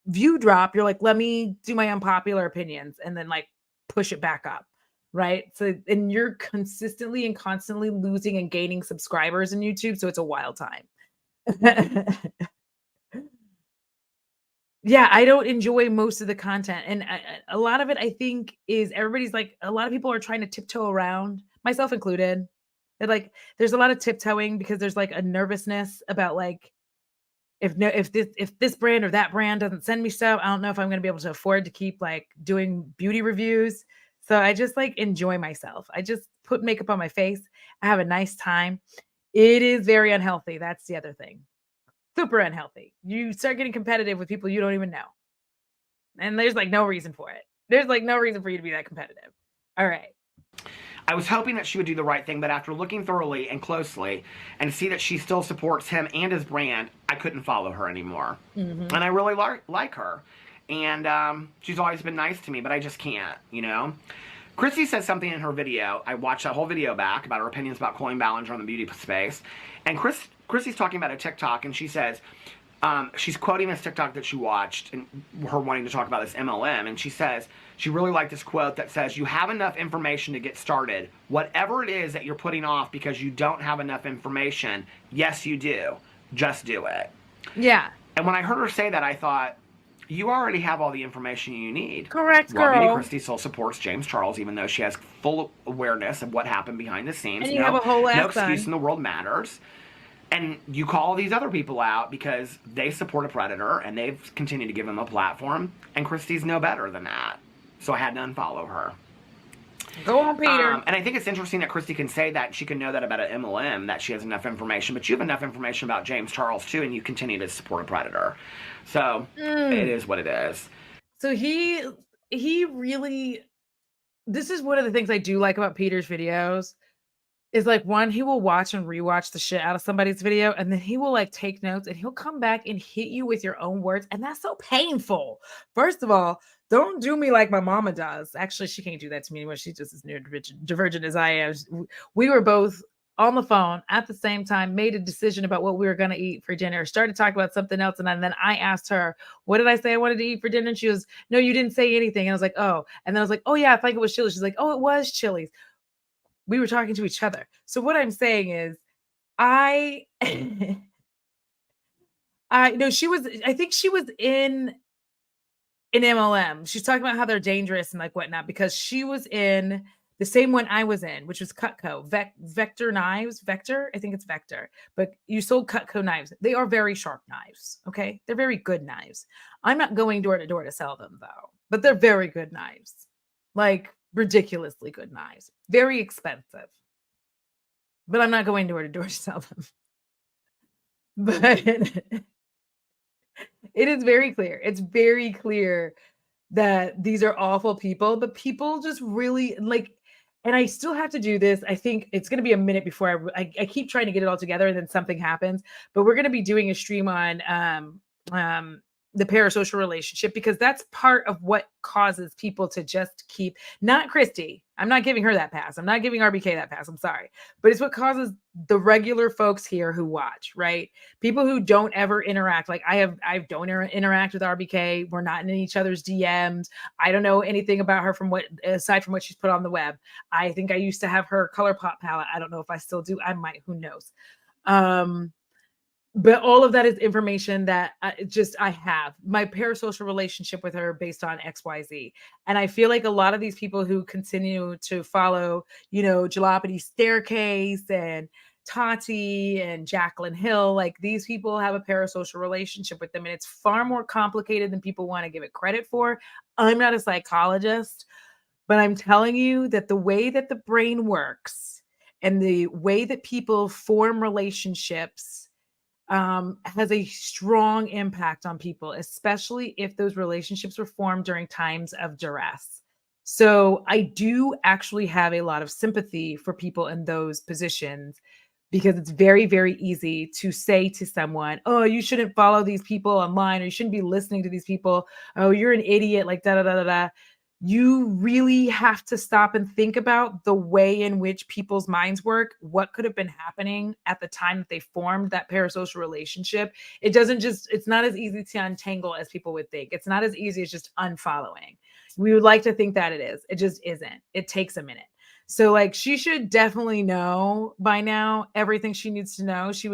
view drop, you're like, let me do my unpopular opinions and then, like, push it back up, right? So, and you're consistently and constantly losing and gaining subscribers in YouTube, so it's a wild time. Yeah, I don't enjoy most of the content, and a lot of it, I think, is everybody's like, a lot of people are trying to tiptoe around, myself included. And, like, there's a lot of tiptoeing because there's, like, a nervousness about, like, if this brand or that brand doesn't send me stuff, I don't know if I'm gonna be able to afford to keep, like, doing beauty reviews. So I just, like, enjoy myself. I just put makeup on my face. I have a nice time. It is very unhealthy. That's the other thing. Super unhealthy. You start getting competitive with people you don't even know. And there's, like, no reason for it. There's, like, no reason for you to be that competitive. All right. I was hoping that she would do the right thing, but after looking thoroughly and closely and see that she still supports him and his brand, I couldn't follow her anymore. And I really like her. And she's always been nice to me, but I just can't, you know? Kristi said something in her video. I watched that whole video back about her opinions about Colleen Ballinger on the beauty space. And Kristi's talking about a TikTok, and she says, she's quoting this TikTok that she watched and her wanting to talk about this MLM. And she says, she really liked this quote that says, you have enough information to get started. Whatever it is that you're putting off because you don't have enough information, yes, you do. Just do it. Yeah. And when I heard her say that, I thought, you already have all the information you need. Correct, Well, Beauty girl. Kristi still supports James Charles, even though she has full awareness of what happened behind the scenes. And you have a whole No ass excuse son. in the world matters. And you call these other people out because they support a predator and they've continued to give him a platform. And Kristi's no better than that. So I had to unfollow her. Go on, Peter. And I think it's interesting that Kristi can say that. She can know that about an MLM, that she has enough information. But you have enough information about James Charles, too, and you continue to support a predator. So it is what it is. So he really... This is one of the things I do like about Peter's videos. Is like, one, he will watch and rewatch the shit out of somebody's video, and then he will like take notes and he'll come back and hit you with your own words. And that's so painful. First of all, don't do me like my mama does. Actually, she can't do that to me anymore. She's just as neurodivergent as I am. We were both on the phone at the same time, made a decision about what we were going to eat for dinner, started talking about something else. And then I asked her, what did I say I wanted to eat for dinner? And she was, no, you didn't say anything. And I was like, oh. And then I was like, oh yeah, I think it was Chili's. She's like, oh, it was Chili's. We were talking to each other. So what I'm saying is, I no, I think she was in an MLM. She's talking about how they're dangerous and like whatnot, because she was in the same one I was in, which was Cutco, Vector knives, Vector. I think it's Vector, but you sold Cutco knives. They are very sharp knives. Okay. They're very good knives. I'm not going door to door to sell them though, but they're very good knives. Like, ridiculously good knives, very expensive, but I'm not going door to door to sell them. But it is very clear. It's very clear that these are awful people, but people just really like, and I still have to do this. I think it's going to be a minute before I keep trying to get it all together and then something happens, but we're going to be doing a stream on the parasocial relationship, because that's part of what causes people to just keep, not Kristi. I'm not giving her that pass. I'm not giving RBK that pass. I'm sorry. But it's what causes the regular folks here who watch, right? People who don't ever interact. Like I don't interact with RBK. We're not in each other's DMs. I don't know anything about her aside from what she's put on the web. I think I used to have her ColourPop palette. I don't know if I still do. I might, who knows? But all of that is information that I have my parasocial relationship with her based on XYZ. And I feel like a lot of these people who continue to follow, Jalopity Staircase and Tati and Jaclyn Hill, like these people have a parasocial relationship with them. And it's far more complicated than people want to give it credit for. I'm not a psychologist, but I'm telling you that the way that the brain works and the way that people form relationships has a strong impact on people, especially if those relationships were formed during times of duress. So I do actually have a lot of sympathy for people in those positions, because it's very, very easy to say to someone, oh, you shouldn't follow these people online, or you shouldn't be listening to these people. Oh, you're an idiot, like da da da da da. You really have to stop and think about the way in which people's minds work, what could have been happening at the time that they formed that parasocial relationship. It's not as easy to untangle as people would think. It's not as easy as just unfollowing. We would like to think that it is. It just isn't. It takes a minute. So like, she should definitely know by now everything she needs to know. She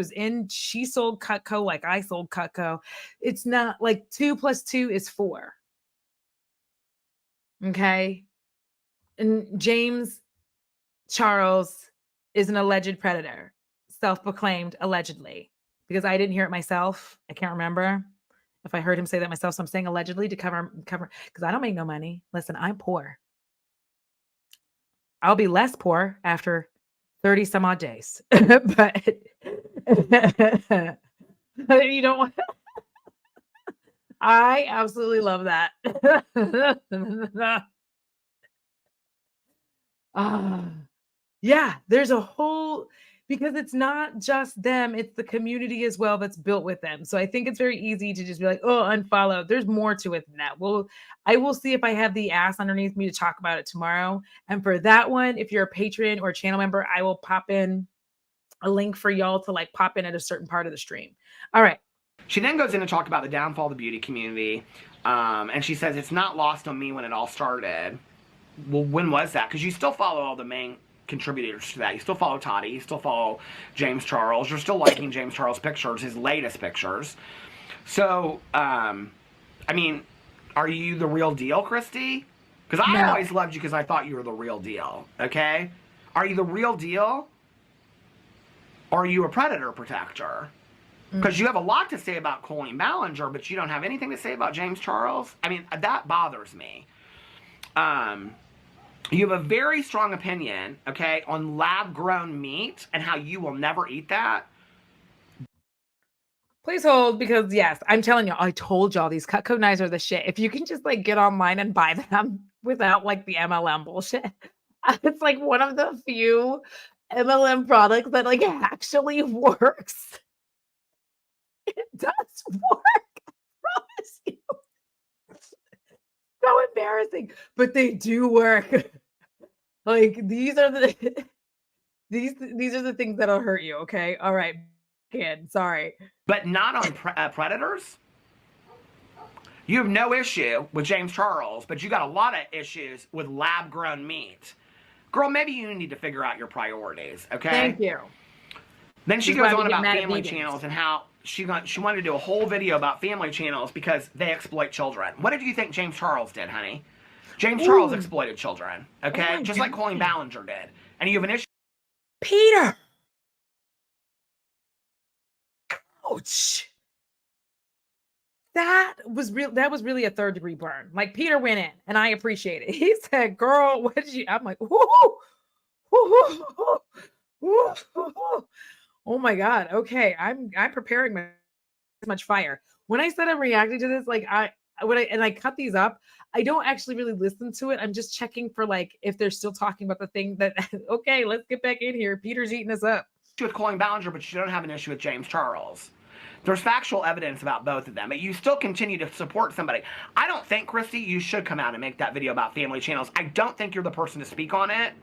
sold Cutco like I sold Cutco. It's not like 2 + 2 is 4. Okay. And James Charles is an alleged predator, self-proclaimed allegedly, because I didn't hear it myself. I can't remember if I heard him say that myself. So I'm saying allegedly to cover, because I don't make no money. Listen, I'm poor. I'll be less poor after 30 some odd days, but you don't want. I absolutely love that. Yeah, there's a whole, because it's not just them, it's the community as well that's built with them. So I think it's very easy to just be like, oh, unfollow. There's more to it than that. Well, I will see if I have the ass underneath me to talk about it tomorrow. And for that one, if you're a patron or a channel member, I will pop in a link for y'all to like pop in at a certain part of the stream. All right. She then goes in to talk about the downfall of the beauty community. And she says, it's not lost on me when it all started. Well, when was that? Because you still follow all the main contributors to that. You still follow Toddy. You still follow James Charles. You're still liking James Charles' pictures, his latest pictures. So, I mean, are you the real deal, Kristi? Because I No. always loved you because I thought you were the real deal. Okay? Are you the real deal? Or are you a predator protector? Because you have a lot to say about Colleen Ballinger, but you don't have anything to say about James Charles. I mean, that bothers me. You have a very strong opinion, okay, on lab-grown meat and how you will never eat that. Please hold, because yes, I'm telling you, I told y'all these Cutco knives are the shit. If you can just like get online and buy them without like the MLM bullshit, it's like one of the few MLM products that like actually works. It does work. I promise you. So embarrassing, but they do work. Like these are the these are the things that'll hurt you. Okay, all right, kid. Sorry. But not on predators. You have no issue with James Charles, but you got a lot of issues with lab-grown meat. Girl, maybe you need to figure out your priorities, okay? Thank you. Then she This is goes why we on get about mad at family vegans. channels and how she wanted to do a whole video about family channels because they exploit children. What did you think James Charles did, honey? James Charles Ooh. exploited children, Oh okay? my Just like Colleen God. Ballinger did. And you have an issue. Peter. Ouch. That was real. That was really a third degree burn. Like Peter went in, and I appreciate it. He said, "Girl, what did you?" I'm like, "Whoo, whoo, whoo, whoo." Oh my God. Okay, I'm preparing much fire. When I said I'm reacting to this, like I cut these up, I don't actually really listen to it. I'm just checking for like if they're still talking about the thing that. Okay, let's get back in here. Peter's eating us up. With Colleen Ballinger, but you don't have an issue with James Charles. There's factual evidence about both of them, but you still continue to support somebody. I don't think, Kristi, you should come out and make that video about family channels. I don't think you're the person to speak on it.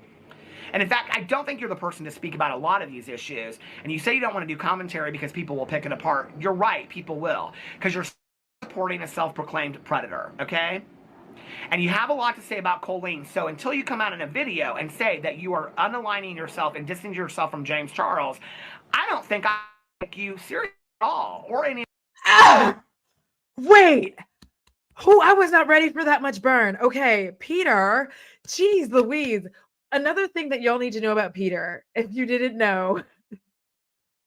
And in fact, I don't think you're the person to speak about a lot of these issues. And you say you don't want to do commentary because people will pick it apart. You're right, people will. Because you're supporting a self-proclaimed predator, okay? And you have a lot to say about Colleen. So until you come out in a video and say that you are unaligning yourself and distancing yourself from James Charles, I don't think I take you seriously at all. Or any. Ah! Wait. Oh, I was not ready for that much burn. Okay, Peter. Jeez Louise. Another thing that y'all need to know about Peter, if you didn't know.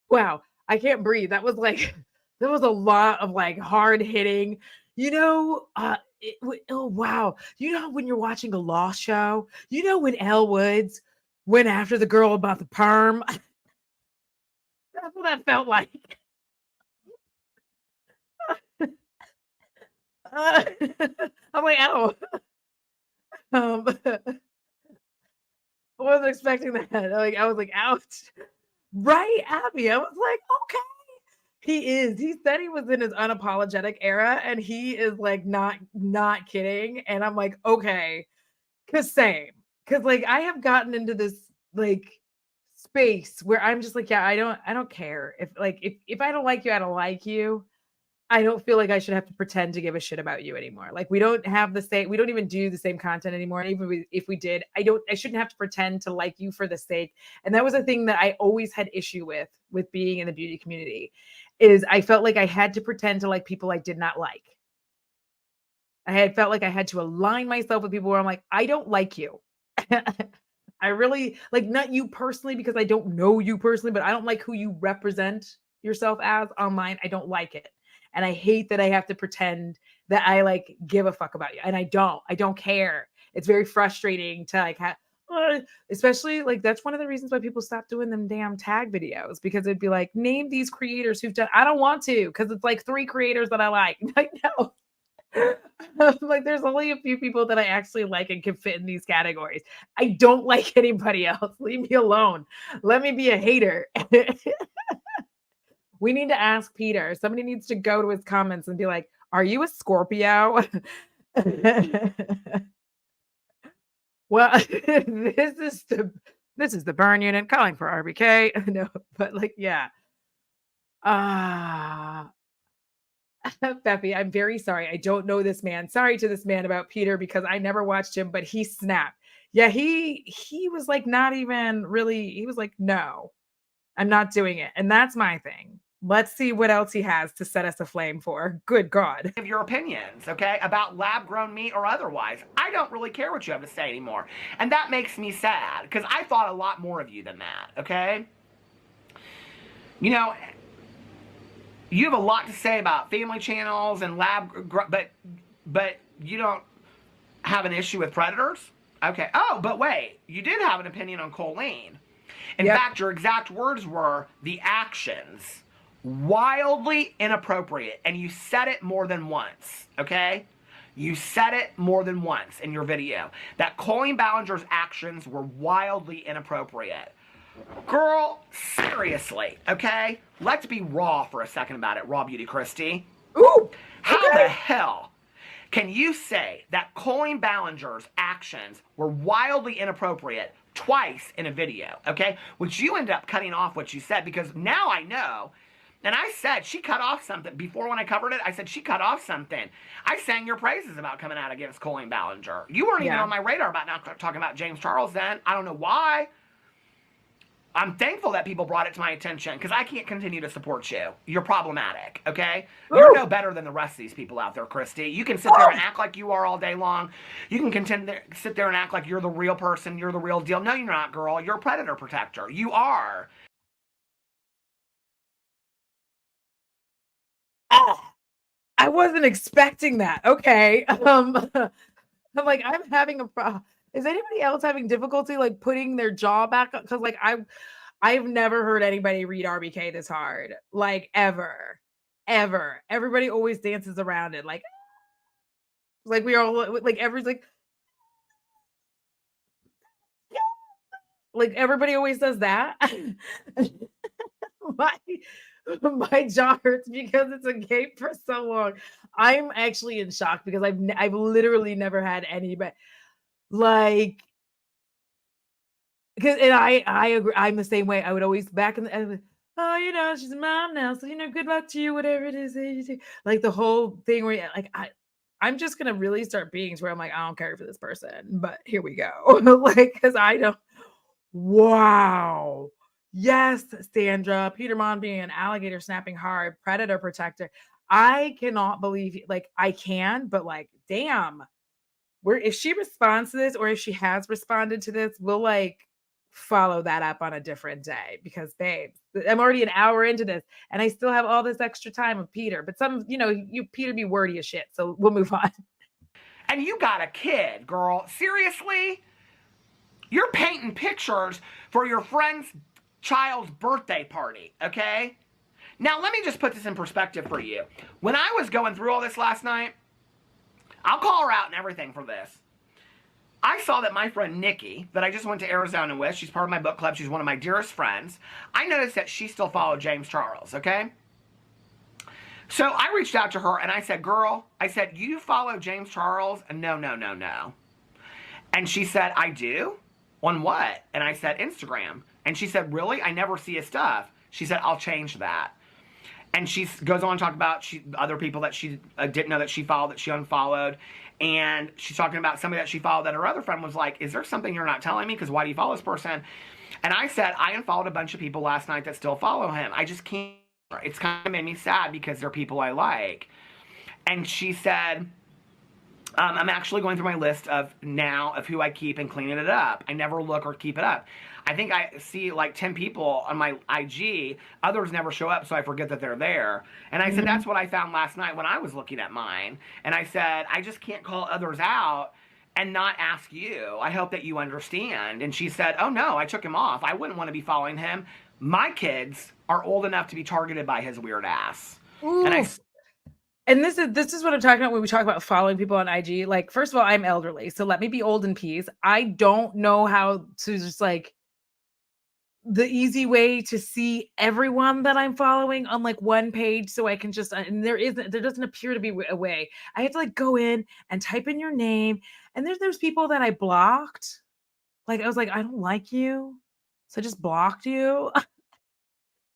Wow, I can't breathe. That was like, there was a lot of like hard hitting, oh wow. You know when you're watching a law show, you know when Elle Woods went after the girl about the perm? That's what that felt like. I'm like, ow. I wasn't expecting that. Like, I was like, ouch. Right, Abby. I was like, okay. He is. He said he was in his unapologetic era, and he is like not kidding. And I'm like, okay, cause same. Cause like I have gotten into this like space where I'm just like, yeah, I don't care. If I don't like you, I don't like you. I don't feel like I should have to pretend to give a shit about you anymore. Like we don't have the same, we don't even do the same content anymore. And even if we did, I shouldn't have to pretend to like you for the sake. And that was a thing that I always had issue with being in the beauty community, is I felt like I had to pretend to like people I did not like. I had felt like I had to align myself with people where I'm like, I don't like you. I really like, not you personally, because I don't know you personally, but I don't like who you represent yourself as online. I don't like it. And I hate that I have to pretend that I like give a fuck about you. And I don't care. It's very frustrating to like have, especially like that's one of the reasons why people stop doing them damn tag videos, because it'd be like, name these creators who've done, I don't want to, because it's like 3 creators that I like. Like, no. Like there's only a few people that I actually like and can fit in these categories. I don't like anybody else. Leave me alone. Let me be a hater. We need to ask Peter. Somebody needs to go to his comments and be like, "Are you a Scorpio?" Well, this is the burn unit calling for RBK. No, but like, yeah. Ah, Peppy, I'm very sorry. I don't know this man. Sorry to this man about Peter, because I never watched him, but he snapped. Yeah, he was like not even really, he was like, no, I'm not doing it. And that's my thing. Let's see what else he has to set us aflame for. Good God. Give your opinions, okay, about lab-grown meat or otherwise. I don't really care what you have to say anymore. And that makes me sad, because I thought a lot more of you than that, okay? You know, you have a lot to say about family channels and but you don't have an issue with predators? Okay. Oh, but wait, you did have an opinion on Colleen. In fact, your exact words were, the actions wildly inappropriate, and you said it more than once, okay? You said it more than once in your video, that Colleen Ballinger's actions were wildly inappropriate. Girl, seriously, okay? Let's be raw for a second about it, Raw Beauty Kristi. Ooh, How the hell can you say that Colleen Ballinger's actions were wildly inappropriate twice in a video, okay? Which you end up cutting off what you said, because now I know. And I said she cut off something. Before, when I covered it, I said she cut off something. I sang your praises about coming out against Colleen Ballinger. You weren't even on my radar about not talking about James Charles then. I don't know why. I'm thankful that people brought it to my attention, because I can't continue to support you. You're problematic, okay? You're no better than the rest of these people out there, Kristi. You can sit there and act like you are all day long. You can sit there and act like you're the real person, you're the real deal. No, you're not, girl. You're a predator protector. You are. I wasn't expecting that. Okay. I'm like, I'm having a problem. Is anybody else having difficulty like putting their jaw back up? Because like I've never heard anybody read RBK this hard, like ever. Everybody always dances around it, like we all like everybody's like everybody always does that. my my jaw hurts because it's a cape for so long. I'm actually in shock because I've literally never had anybody like, because and I agree. I'm the same way. I would always back in the oh, she's a mom now, so good luck to you, whatever it is that you do. Like the whole thing where like I'm just gonna really start being to where I'm like, I don't care for this person, but here we go. Like, because I don't. Wow. Yes, Sandra. Petermon being an alligator snapping hard, predator protector. I cannot believe, like, I can, but like, damn. If she responds to this, or if she has responded to this, we'll like follow that up on a different day, because babe, I'm already an hour into this and I still have all this extra time with Peter. But you Peter be wordy as shit, so we'll move on. And you got a kid, girl. Seriously? You're painting pictures for your friend's child's birthday party, okay? Now, let me just put this in perspective for you. When I was going through all this last night, I'll call her out and everything for this. I saw that my friend Nikki, that I just went to Arizona with, she's part of my book club, she's one of my dearest friends, I noticed that she still followed James Charles, okay? So I reached out to her and I said, girl, you follow James Charles? And no. And she said, I do? On what? And I said, Instagram. And she said, really? I never see his stuff. She said, I'll change that. And she goes on to talk about other people that she didn't know that she followed, that she unfollowed. And she's talking about somebody that she followed that her other friend was like, is there something you're not telling me? Because why do you follow this person? And I said, I unfollowed a bunch of people last night that still follow him. I just can't. It's kind of made me sad because they're people I like. And she said, I'm actually going through my list of who I keep and cleaning it up. I never look or keep it up. I think I see like 10 people on my IG. Others never show up, so I forget that they're there. And I said, that's what I found last night when I was looking at mine. And I said, I just can't call others out and not ask you. I hope that you understand. And she said, oh no, I took him off. I wouldn't want to be following him. My kids are old enough to be targeted by his weird ass. Ooh. And this is what I'm talking about when we talk about following people on IG. Like, first of all, I'm elderly, so let me be old in peace. I don't know how to just like the easy way to see everyone that I'm following on like one page, so I can just, and there doesn't appear to be a way. I have to like go in and type in your name, and there's people that I blocked. Like, I was like, I don't like you, so I just blocked you. I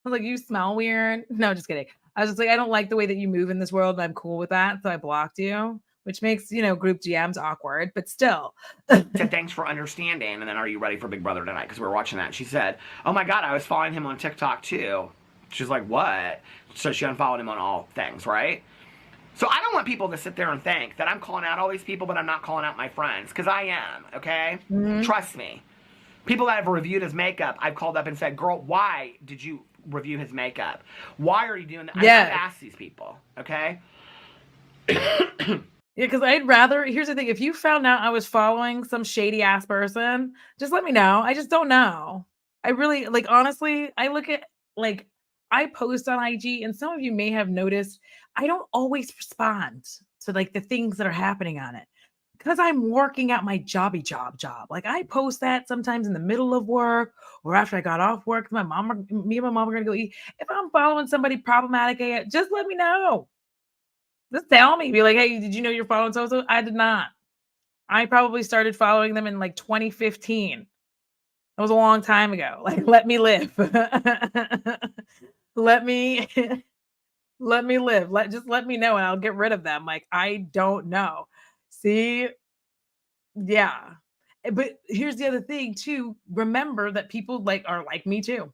was like, you smell weird. No, just kidding. I was just like, I don't like the way that you move in this world, and I'm cool with that, so I blocked you, which makes, group GMs awkward, but still. Said, thanks for understanding, and then, are you ready for Big Brother tonight? Because we were watching that. She said, oh my God, I was following him on TikTok too. She's like, what? So she unfollowed him on all things, right? So I don't want people to sit there and think that I'm calling out all these people, but I'm not calling out my friends, because I am, okay? Trust me. People that have reviewed his makeup, I've called up and said, girl, why did you review his makeup? Why are you doing that? Yeah. I've asked these people, okay? Yeah, because I'd rather, here's the thing, if you found out I was following some shady ass person, just let me know. I just don't know. I really, like, honestly, I look at, like, I post on IG, and some of you may have noticed, I don't always respond to, like, the things that are happening on it. Because I'm working at my job. Like, I post that sometimes in the middle of work or after I got off work. Me and my mom are gonna go eat. If I'm following somebody problematic, just let me know. Just tell me. Be like, hey, did you know you're following so-and-so? I did not. I probably started following them in like 2015. That was a long time ago. Like, let me live. let me let me live. Just let me know and I'll get rid of them. Like, I don't know. See, yeah. But here's the other thing too. Remember that people are like me too.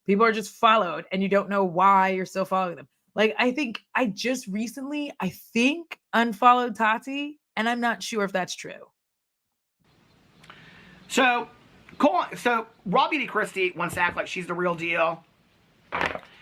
People are just followed and you don't know why you're still following them. Like, I think I just recently, I think, unfollowed Tati, and I'm not sure if that's true. So, Raw Beauty Kristi wants to act like she's the real deal.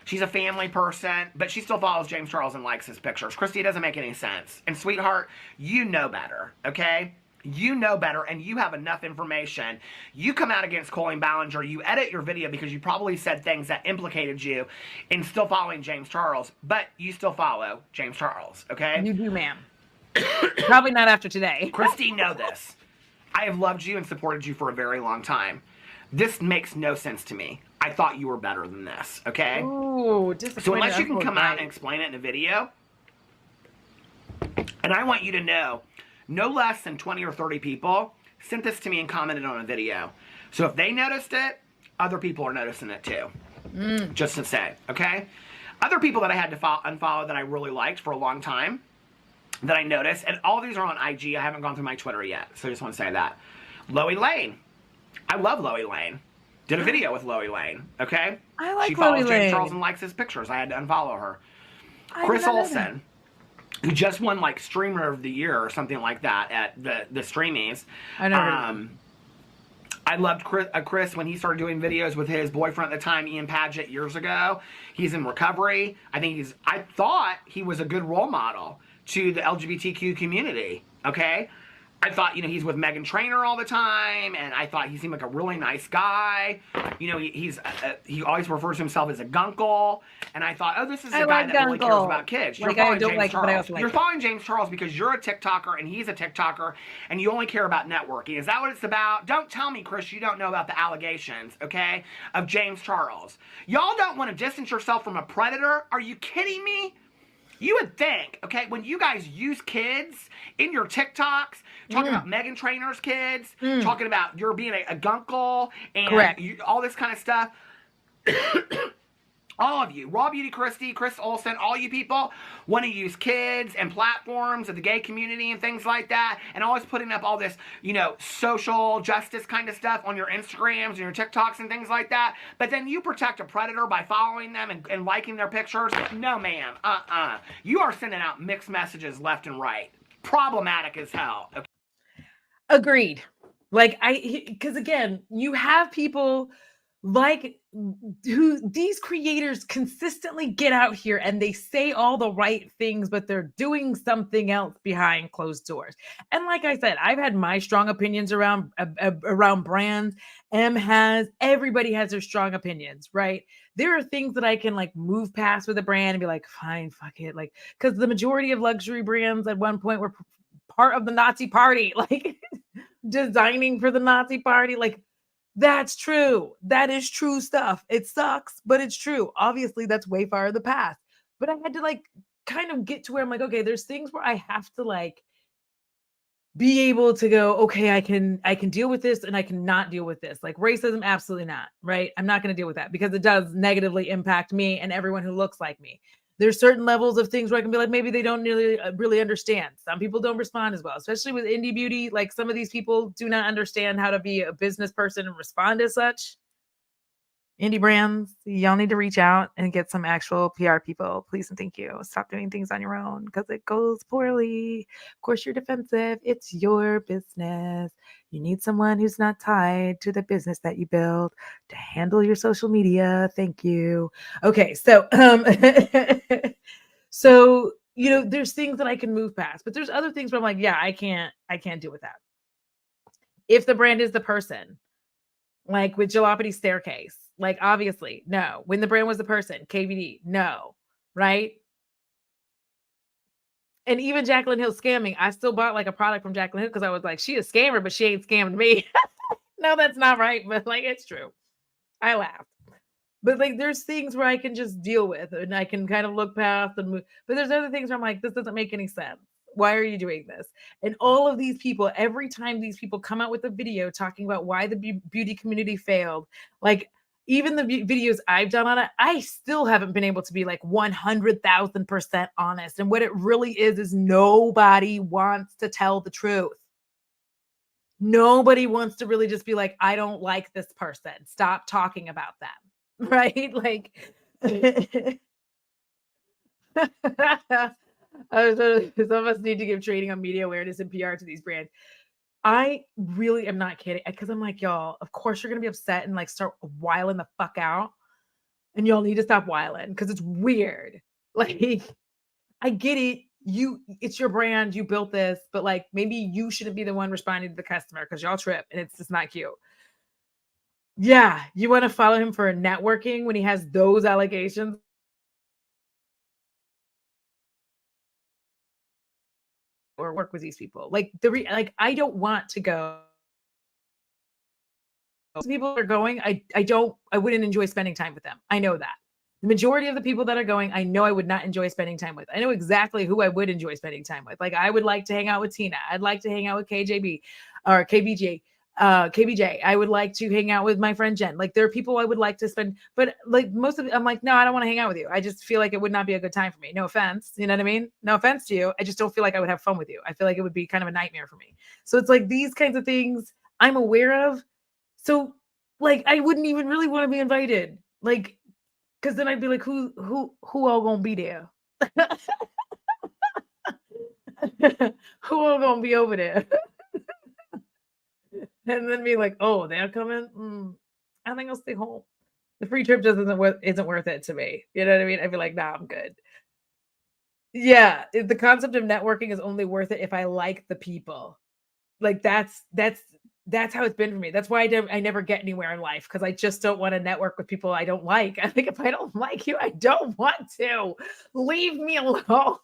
She's a family person, but she still follows James Charles and likes his pictures. Kristi, it doesn't make any sense. And sweetheart, you know better, okay? You know better, and you have enough information. You come out against Colleen Ballinger. You edit your video because you probably said things that implicated you in still following James Charles, but you still follow James Charles, okay? You do, ma'am. Probably not after today. Kristi, know this. I have loved you and supported you for a very long time. This makes no sense to me. I thought you were better than this, okay? Oh, so unless you can come out and explain it in a video, and I want you to know, no less than 20 or 30 people sent this to me and commented on a video. So if they noticed it, other people are noticing it too. Just to say, okay? Other people that I had to unfollow that I really liked for a long time, that I noticed, and all of these are on IG. I haven't gone through my Twitter yet, so I just want to say that. Loie Lane. I love Loie Lane. Did a video with Loie Lane, okay? I like She follows Loie Lane. James Charles and likes his pictures. I had to unfollow her. Chris Olsen, who just won like Streamer of the Year or something like that at the Streamies. I know. I loved Chris when he started doing videos with his boyfriend at the time, Ian Paget, years ago. He's in recovery. I thought he was a good role model to the LGBTQ community, okay? I thought, he's with Meghan Trainor all the time, and I thought he seemed like a really nice guy. He always refers to himself as a gunkle, and I thought, oh, this is a guy that really cares about kids. You're following James Charles. You're following James Charles because you're a TikToker and he's a TikToker, and you only care about networking. Is that what it's about? Don't tell me, Chris, you don't know about the allegations, okay, of James Charles. Y'all don't want to distance yourself from a predator? Are you kidding me? You would think, okay, when you guys use kids in your TikToks, talking about Meghan Trainor's kids, talking about you're being a gunkle, and all this kind of stuff, all of you, Raw Beauty Kristi, Chris Olsen, all you people want to use kids and platforms of the gay community and things like that, and always putting up all this, social justice kind of stuff on your Instagrams and your TikToks and things like that, but then you protect a predator by following them and liking their pictures? No, ma'am. You are sending out mixed messages left and right. Problematic as hell. Okay. Agreed. Because again, you have people who these creators consistently get out here and they say all the right things, but they're doing something else behind closed doors. And like I said, I've had my strong opinions around brands. Everybody has their strong opinions, right? There are things that I can move past with a brand and be like, fine, fuck it. Because the majority of luxury brands at one point were part of the Nazi party, designing for the Nazi party. That's true. That is true stuff. It sucks, but it's true. Obviously, that's way far in the past. But I had to kind of get to where I'm like, okay, there's things where I have to be able to go, okay, I can deal with this and I cannot deal with this. Racism, absolutely not, right? I'm not going to deal with that because it does negatively impact me and everyone who looks like me. There's certain levels of things where I can be like, maybe they don't really understand. Some people don't respond as well, especially with indie beauty. Some of these people do not understand how to be a business person and respond as such. Indie brands, y'all need to reach out and get some actual PR people. Please and thank you. Stop doing things on your own because it goes poorly. Of course, you're defensive. It's your business. You need someone who's not tied to the business that you build to handle your social media. Thank you. Okay, so so there's things that I can move past, but there's other things where I'm like, yeah, I can't deal with that. If the brand is the person, like with Jalopity Staircase, like obviously, no. When the brand was the person, KVD, no. Right? And even Jaclyn Hill scamming, I still bought like a product from Jaclyn Hill because I was like, she a scammer, but she ain't scammed me. No, that's not right, but like it's true. I laughed. But like there's things where I can just deal with and I can kind of look past and move. But there's other things where I'm like, this doesn't make any sense. Why are you doing this? And all of these people, every time these people come out with a video talking about why the beauty community failed, like even the videos I've done on it, I still haven't been able to be like 100,000% honest. And what it really is nobody wants to tell the truth. Nobody wants to really just be like, I don't like this person. Stop talking about them. Right? Like, some of us need to give training on media awareness and PR to these brands. I really am not kidding because I'm like, y'all, of course you're going to be upset and like start wiling the fuck out. And y'all need to stop wiling because it's weird. Like, I get it. It's your brand. You built this, but like maybe you shouldn't be the one responding to the customer because y'all trip and it's just not cute. Yeah, you want to follow him for networking when he has those allegations? Or work with these people. Like I don't want to go. People are going. I wouldn't enjoy spending time with them. I know that. The majority of the people that are going, I know I would not enjoy spending time with. I know exactly who I would enjoy spending time with. Like I would like to hang out with Tina. I'd like to hang out with KJB or KBJ. KBJ. I would like to hang out with my friend Jen. Like there are people I would like to spend, but like most of I'm like, no, I don't want to hang out with you. I just feel like it would not be a good time for me. No offense. You know what I mean? No offense to you. I just don't feel like I would have fun with you. I feel like it would be kind of a nightmare for me. So it's like these kinds of things I'm aware of. So like I wouldn't even really want to be invited. Like, cause then I'd be like, who all gonna be there? Who all gonna be over there? And then be like, oh, they're coming. I think I'll stay home. The free trip just isn't worth it to me. You know what I mean? I'd be like, nah, I'm good. Yeah, the concept of networking is only worth it if I like the people. Like that's how it's been for me. That's why I never get anywhere in life because I just don't want to network with people I don't like. I think if I don't like you, I don't want to. Leave me alone.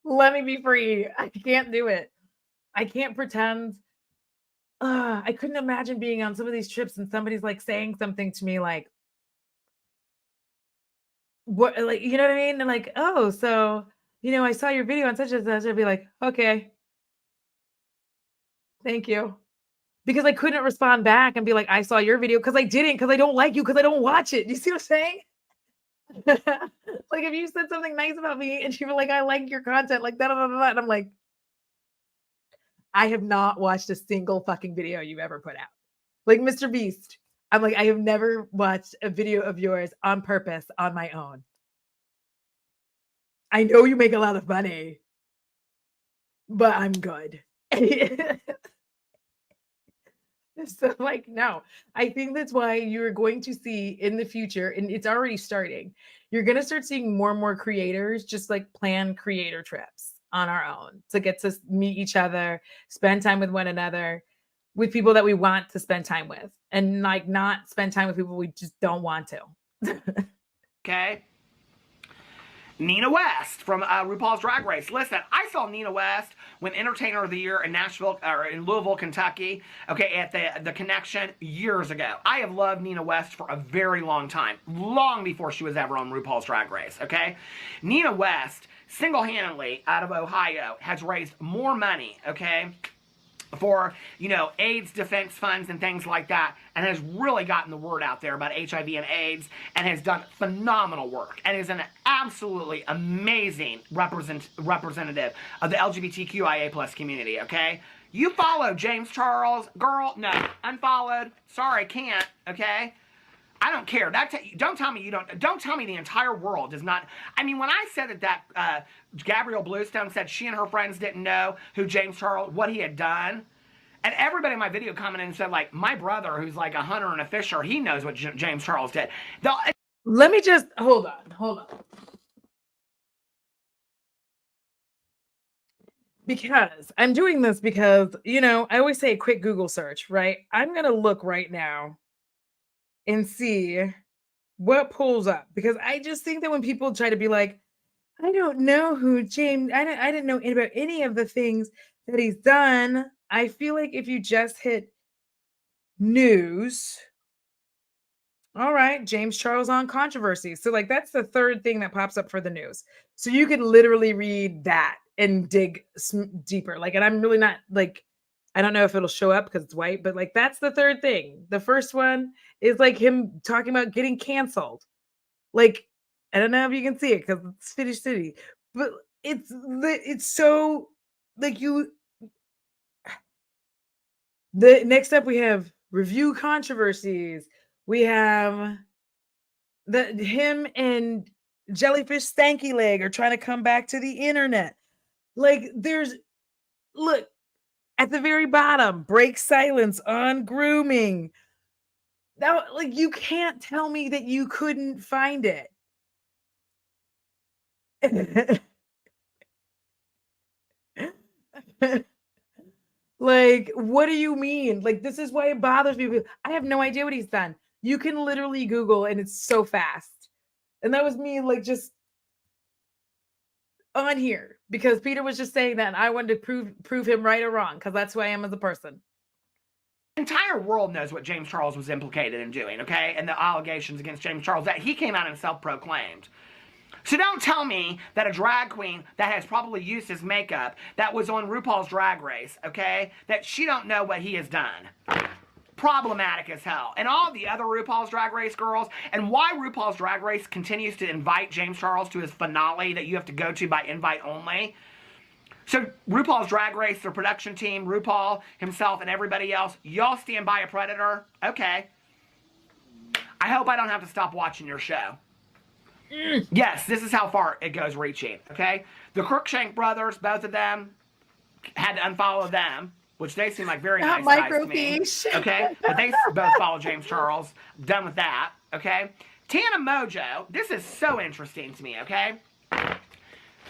Let me be free. I can't do it. I can't pretend. I couldn't imagine being on some of these trips and somebody's like saying something to me like, what, like, you know what I mean? And like, oh, so, I saw your video on such and such. I'd be like, okay, thank you. Because I couldn't respond back and be like, I saw your video because I didn't, because I don't like you, because I don't watch it. You see what I'm saying? Like if you said something nice about me and you were like, I like your content, like that, and I'm like, I have not watched a single fucking video you've ever put out. Like Mr. Beast. I'm like, I have never watched a video of yours on purpose on my own. I know you make a lot of money, but I'm good. So like, no, I think that's why you're going to see in the future, and it's already starting. You're going to start seeing more and more creators just like plan creator trips on our own to get to meet each other, spend time with one another, with people that we want to spend time with, and like not spend time with people we just don't want to. Okay. Nina West from RuPaul's Drag Race. Listen, I saw Nina West win Entertainer of the Year in Nashville, or in Louisville, Kentucky. Okay, at the Connection years ago. I have loved Nina West for a very long time, long before she was ever on RuPaul's Drag Race. Okay, Nina West single-handedly out of Ohio has raised more money. Okay, for, AIDS defense funds and things like that, and has really gotten the word out there about HIV and AIDS, and has done phenomenal work, and is an absolutely amazing representative of the LGBTQIA plus community, okay? You follow James Charles, girl, no, unfollowed, sorry, can't, okay? I don't care. Don't tell me you don't. Don't tell me the entire world does not. I mean, when I said that Gabrielle Bluestone said she and her friends didn't know who James Charles, what he had done, and everybody in my video commented and said, like, my brother, who's like a hunter and a fisher, he knows what James Charles did. Let me just hold on. Because I'm doing this because, I always say a quick Google search, right? I'm going to look right now and see what pulls up, because I just think that when people try to be like, I don't know who James, I didn't know about any of the things that he's done. I feel like if you just hit news, all right, James Charles on controversy. So like that's the third thing that pops up for the news. So you could literally read that and dig deeper. Like, and I'm really not like, I don't know if it'll show up because it's white, but like that's the third thing. The first one is like him talking about getting canceled. Like, I don't know if you can see it because it's Finnish City, but it's so like you. The next up we have review controversies. We have him and Jellyfish Stanky Leg are trying to come back to the internet. Like look at the very bottom, break silence on grooming. Now, like, you can't tell me that you couldn't find it. Like, what do you mean? Like, this is why it bothers me. I have no idea what he's done. You can literally Google and it's so fast. And that was me, like, just on here because Peter was just saying that and I wanted to prove him right or wrong because that's who I am as a person. The entire world knows what James Charles was implicated in doing, okay? And the allegations against James Charles that he came out and self-proclaimed. So don't tell me that a drag queen that has probably used his makeup, that was on RuPaul's Drag Race, okay, that she don't know what he has done. Problematic as hell. And all the other RuPaul's Drag Race girls, and why RuPaul's Drag Race continues to invite James Charles to his finale that you have to go to by invite only. So RuPaul's Drag Race, their production team, RuPaul himself and everybody else, y'all stand by a predator? Okay. I hope I don't have to stop watching your show. Yes, this is how far it goes reaching, okay? The Crookshank brothers, both of them, had to unfollow them, which they seem like very nice guys to me, okay? But they both follow James Charles. Done with that, okay? Tana Mojo, this is so interesting to me, okay?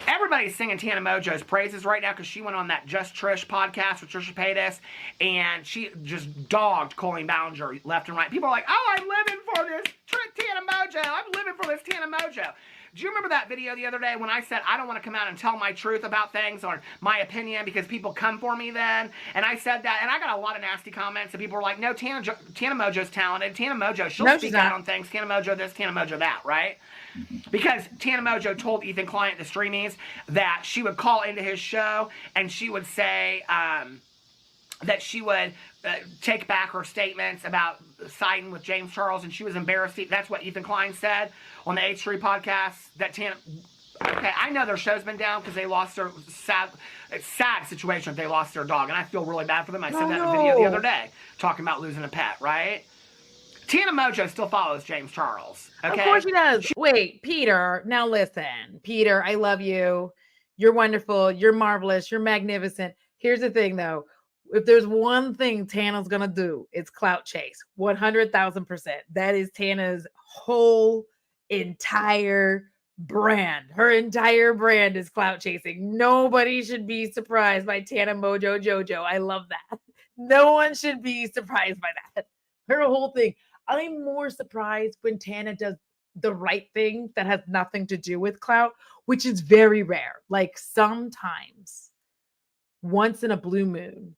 Everybody's singing Tana Mojo's praises right now because she went on that Just Trish podcast with Trisha Paytas, and she just dogged Colleen Ballinger left and right. People are like, oh, I'm living for this Tana Mojo. I'm living for this Tana Mojo. Do you remember that video the other day when I said I don't want to come out and tell my truth about things or my opinion because people come for me then? And I said that, and I got a lot of nasty comments, and people were like, no, Tana Mojo's talented. Tana Mojo, she'll speak out on things. Tana Mojo this, Tana Mojo that, right? Because Tana Mojo told Ethan Client, the Streamies, that she would call into his show and she would say that she would take back her statements about siding with James Charles, and she was embarrassed. That's what Ethan Klein said on the H3 podcast. That Tana... Okay, I know their show's been down because they lost their... sad situation if they lost their dog, and I feel really bad for them. I said that in a video the other day, talking about losing a pet, right? Tana Mojo still follows James Charles. Okay? Of course she does. Wait, Peter, now listen. Peter, I love you. You're wonderful. You're marvelous. You're magnificent. Here's the thing, though. If there's one thing Tana's going to do, it's clout chase. 100,000%. That is Tana's whole entire brand. Her entire brand is clout chasing. Nobody should be surprised by Tana Mojo Jojo. I love that. No one should be surprised by that. Her whole thing. I'm more surprised when Tana does the right thing that has nothing to do with clout, which is very rare. Like sometimes, once in a blue moon,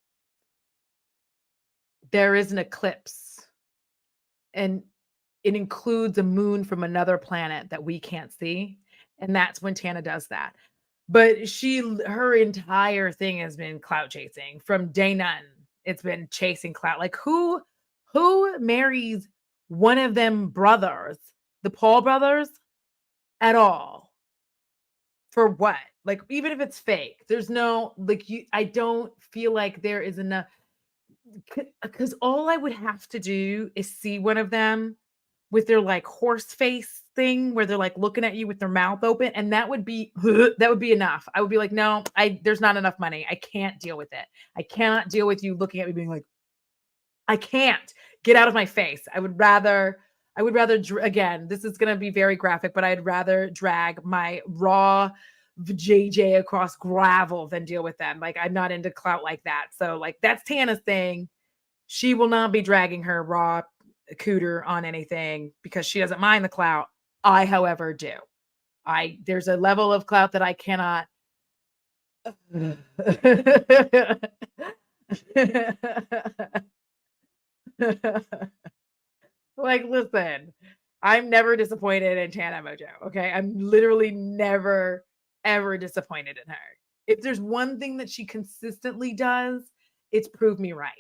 there is an eclipse, and it includes a moon from another planet that we can't see. And that's when Tana does that. But her entire thing has been clout chasing from day none. It's been chasing clout. Like who marries one of them brothers, the Paul brothers, at all? For what? Like, even if it's fake, there's no, like, I don't feel like there is enough, because all I would have to do is see one of them with their like horse face thing where they're like looking at you with their mouth open, and that would be that would be enough. I would be like, no, there's not enough money. I can't deal with it. I cannot deal with you looking at me being like, I can't get out of my face. I would rather again, this is going to be very graphic, but I'd rather drag my raw JJ across gravel than deal with them. Like I'm not into clout like that. So like that's Tana's thing. She will not be dragging her raw cooter on anything because she doesn't mind the clout. I, however, do. There's a level of clout that I cannot. Like, listen, I'm never disappointed in Tana Mojo. Okay. I'm literally never, ever disappointed in her. If there's one thing that she consistently does, it's prove me right.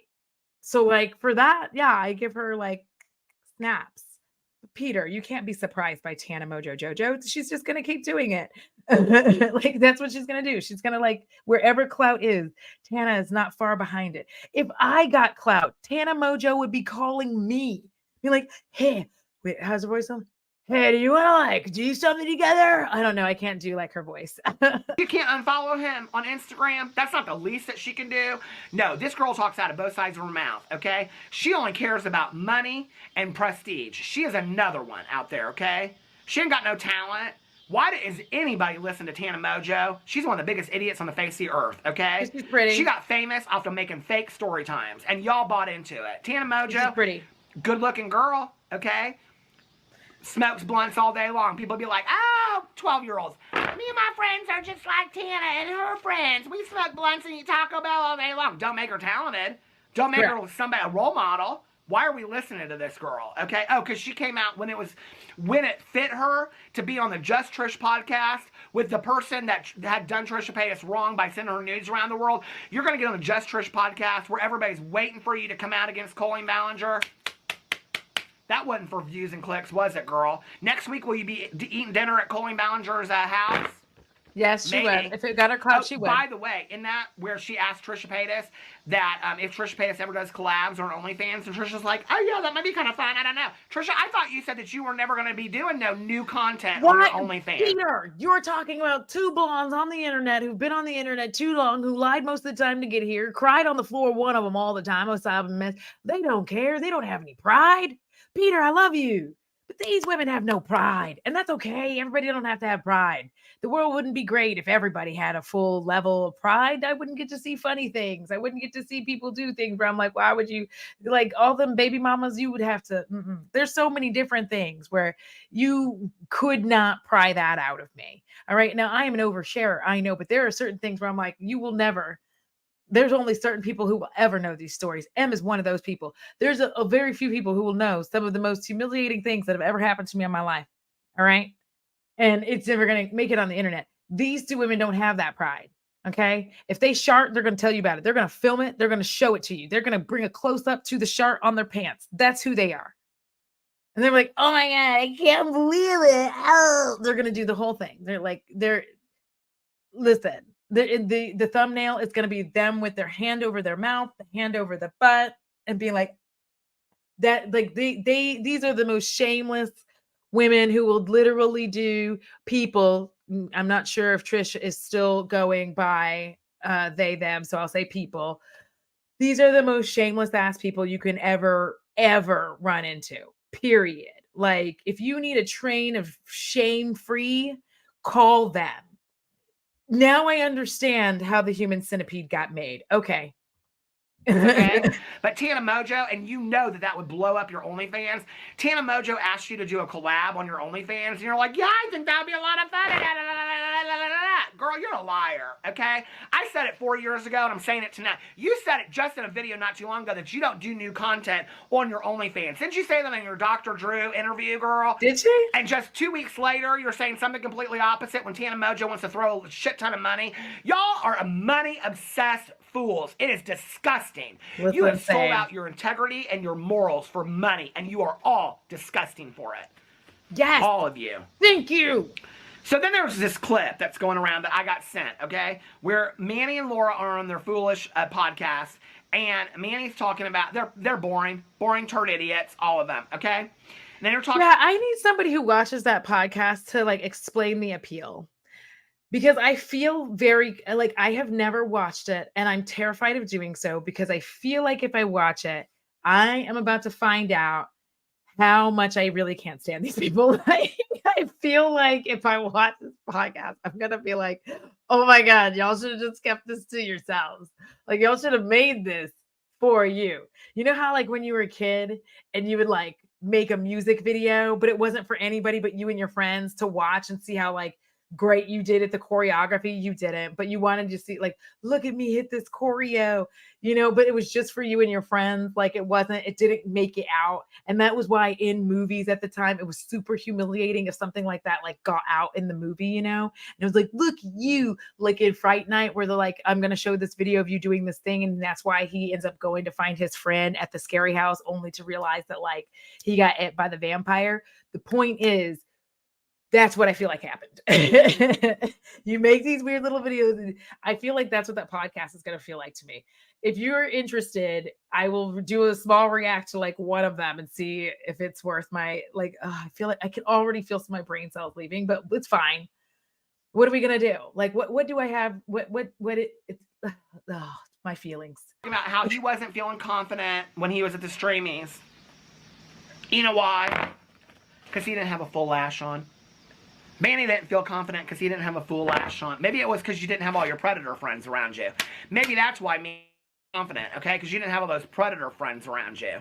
So, like, for that, yeah, I give her like snaps. Peter, you can't be surprised by Tana Mojo Jojo. She's just gonna keep doing it. Like that's what she's gonna do. She's gonna like wherever clout is, Tana is not far behind it. If I got clout, Tana Mojo would be calling me, be like, "Hey, wait, how's her voice on? Hey, do you want to like do something together?" I don't know. I can't do like her voice. You can't unfollow him on Instagram. That's not the least that she can do. No, this girl talks out of both sides of her mouth, okay? She only cares about money and prestige. She is another one out there, okay? She ain't got no talent. Why does anybody listen to Tana Mojo? She's one of the biggest idiots on the face of the earth, okay? She's pretty. She got famous off of making fake story times, and y'all bought into it. Tana Mojo, She's pretty. Good-looking girl, okay? Smokes blunts all day long. People be like, oh, 12-year-olds. Me and my friends are just like Tana and her friends. We smoke blunts and eat Taco Bell all day long. Don't make her talented. Don't make her somebody a role model. Why are we listening to this girl? Okay. Oh, because she came out when it fit her to be on the Just Trish podcast with the person that had done Trisha Paytas wrong by sending her nudes around the world. You're going to get on the Just Trish podcast where everybody's waiting for you to come out against Colleen Ballinger. That wasn't for views and clicks, was it, girl? Next week, will you be eating dinner at Colleen Ballinger's house? Yes, she would. If it got her caught, she would. By the way, in that where she asked Trisha Paytas that if Trisha Paytas ever does collabs or OnlyFans, and Trisha's like, oh yeah, that might be kind of fun. I don't know. Trisha, I thought you said that you were never going to be doing no new content on your OnlyFans. Peter, you're talking about two blondes on the internet who've been on the internet too long, who lied most of the time to get here, cried on the floor, one of them all the time. They don't care. They don't have any pride. Peter, I love you. But these women have no pride. And that's okay. Everybody don't have to have pride. The world wouldn't be great if everybody had a full level of pride. I wouldn't get to see funny things. I wouldn't get to see people do things where I'm like, why would you, like all them baby mamas, you would have to, there's so many different things where you could not pry that out of me. All right. Now I am an oversharer. I know, but there are certain things where I'm like, you will never. There's only certain people who will ever know these stories. M is one of those people. There's a very few people who will know some of the most humiliating things that have ever happened to me in my life. All right. And it's never going to make it on the internet. These two women don't have that pride. Okay. If they shart, they're going to tell you about it. They're going to film it. They're going to show it to you. They're going to bring a close up to the shart on their pants. That's who they are. And they're like, oh my God, I can't believe it. Oh, they're going to do the whole thing. Listen. The thumbnail is going to be them with their hand over their mouth, the hand over the butt, and being like that. Like these are the most shameless women who will literally do people. I'm not sure if Trish is still going by they, them. So I'll say people. These are the most shameless ass people you can ever run into, period. Like if you need a train of shame free, call them. Now I understand how the human centipede got made. Okay. Okay. But Tana Mojo, and you know that would blow up your OnlyFans. Tana Mojo asked you to do a collab on your OnlyFans, and you're like, yeah, I think that would be a lot of fun. Girl, you're a liar, okay? I said it 4 years ago, and I'm saying it tonight. You said it just in a video not too long ago that you don't do new content on your OnlyFans. Didn't you say that in your Dr. Drew interview, girl? Did she? And just 2 weeks later, you're saying something completely opposite when Tana Mojo wants to throw a shit ton of money. Y'all are a money-obsessed fools. It is disgusting. You have sold out your integrity and your morals for money, and you are all disgusting for it. Yes. All of you. Thank you. So then there's this clip that's going around that I got sent, okay, where Manny and Laura are on their foolish podcast, and Manny's talking about, they're boring turd idiots, all of them, okay? Then you're talking. Yeah, I need somebody who watches that podcast to like explain the appeal. Because I feel very like I have never watched it and I'm terrified of doing so because I feel like if I watch it, I am about to find out how much I really can't stand these people. Like, I feel like if I watch this podcast, I'm gonna be like, oh my God, y'all should have just kept this to yourselves. Like, y'all should have made this for you. You know how, like, when you were a kid and you would like make a music video, but it wasn't for anybody but you and your friends to watch and see how like great you did at the choreography? You didn't, but you wanted to see, like, look at me hit this choreo, but it was just for you and your friends. Like it didn't make it out. And that was why in movies at the time, it was super humiliating if something like that, like got out in the movie, and it was like, look, you like in Fright Night where they're like, I'm going to show this video of you doing this thing. And that's why he ends up going to find his friend at the scary house only to realize that like he got ate by the vampire. The point is, that's what I feel like happened. You make these weird little videos. And I feel like that's what that podcast is going to feel like to me. If you're interested, I will do a small react to like one of them and see if it's worth my like. I feel like I can already feel some of my brain cells leaving, but it's fine. What are we gonna do? Like, what do I have? It's my feelings. About how he wasn't feeling confident when he was at the streamies. You know why? Because he didn't have a full lash on. Manny didn't feel confident because he didn't have a full lash on. Maybe it was because you didn't have all your predator friends around you. Maybe that's why me confident, okay? Because you didn't have all those predator friends around you.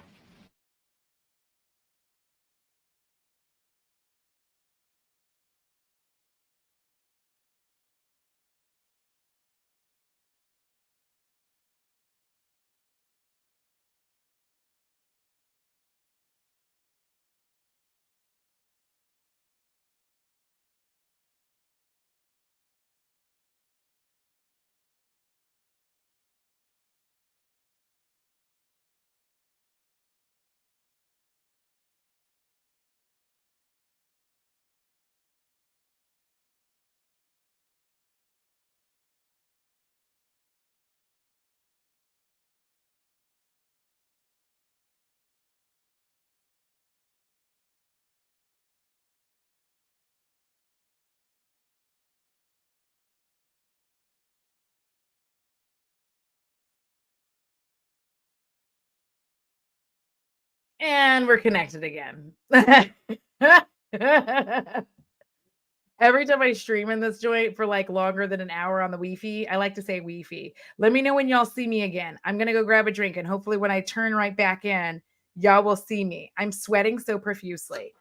And we're connected again. Every time I stream in this joint for like longer than an hour on the Wi-Fi, I like to say Wi-Fi. Let me know when y'all see me again. I'm gonna go grab a drink, and hopefully when I turn right back in, y'all will see me. I'm sweating so profusely.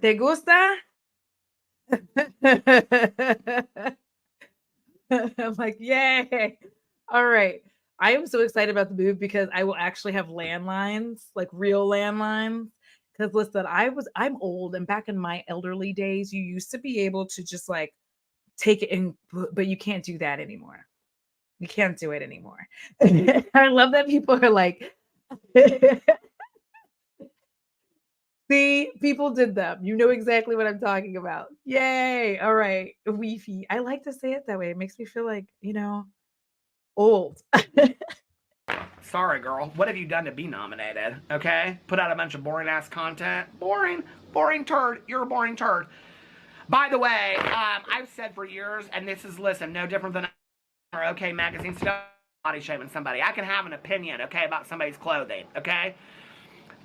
¿Te gusta? I'm like, yay. All right. I am so excited about the move because I will actually have landlines, like real landlines. Because listen, I'm old, and back in my elderly days, you used to be able to just like take it in, but you can't do that anymore. You can't do it anymore. I love that people are like, see, people did them. You know exactly what I'm talking about. Yay. All right. Wi-Fi. I like to say it that way. It makes me feel like, old. Sorry, girl. What have you done to be nominated? Okay? Put out a bunch of boring ass content. Boring. Boring turd. You're a boring turd. By the way, I've said for years, and this is, listen, no different than OK magazine stuff, body shaming somebody. I can have an opinion, okay, about somebody's clothing, okay?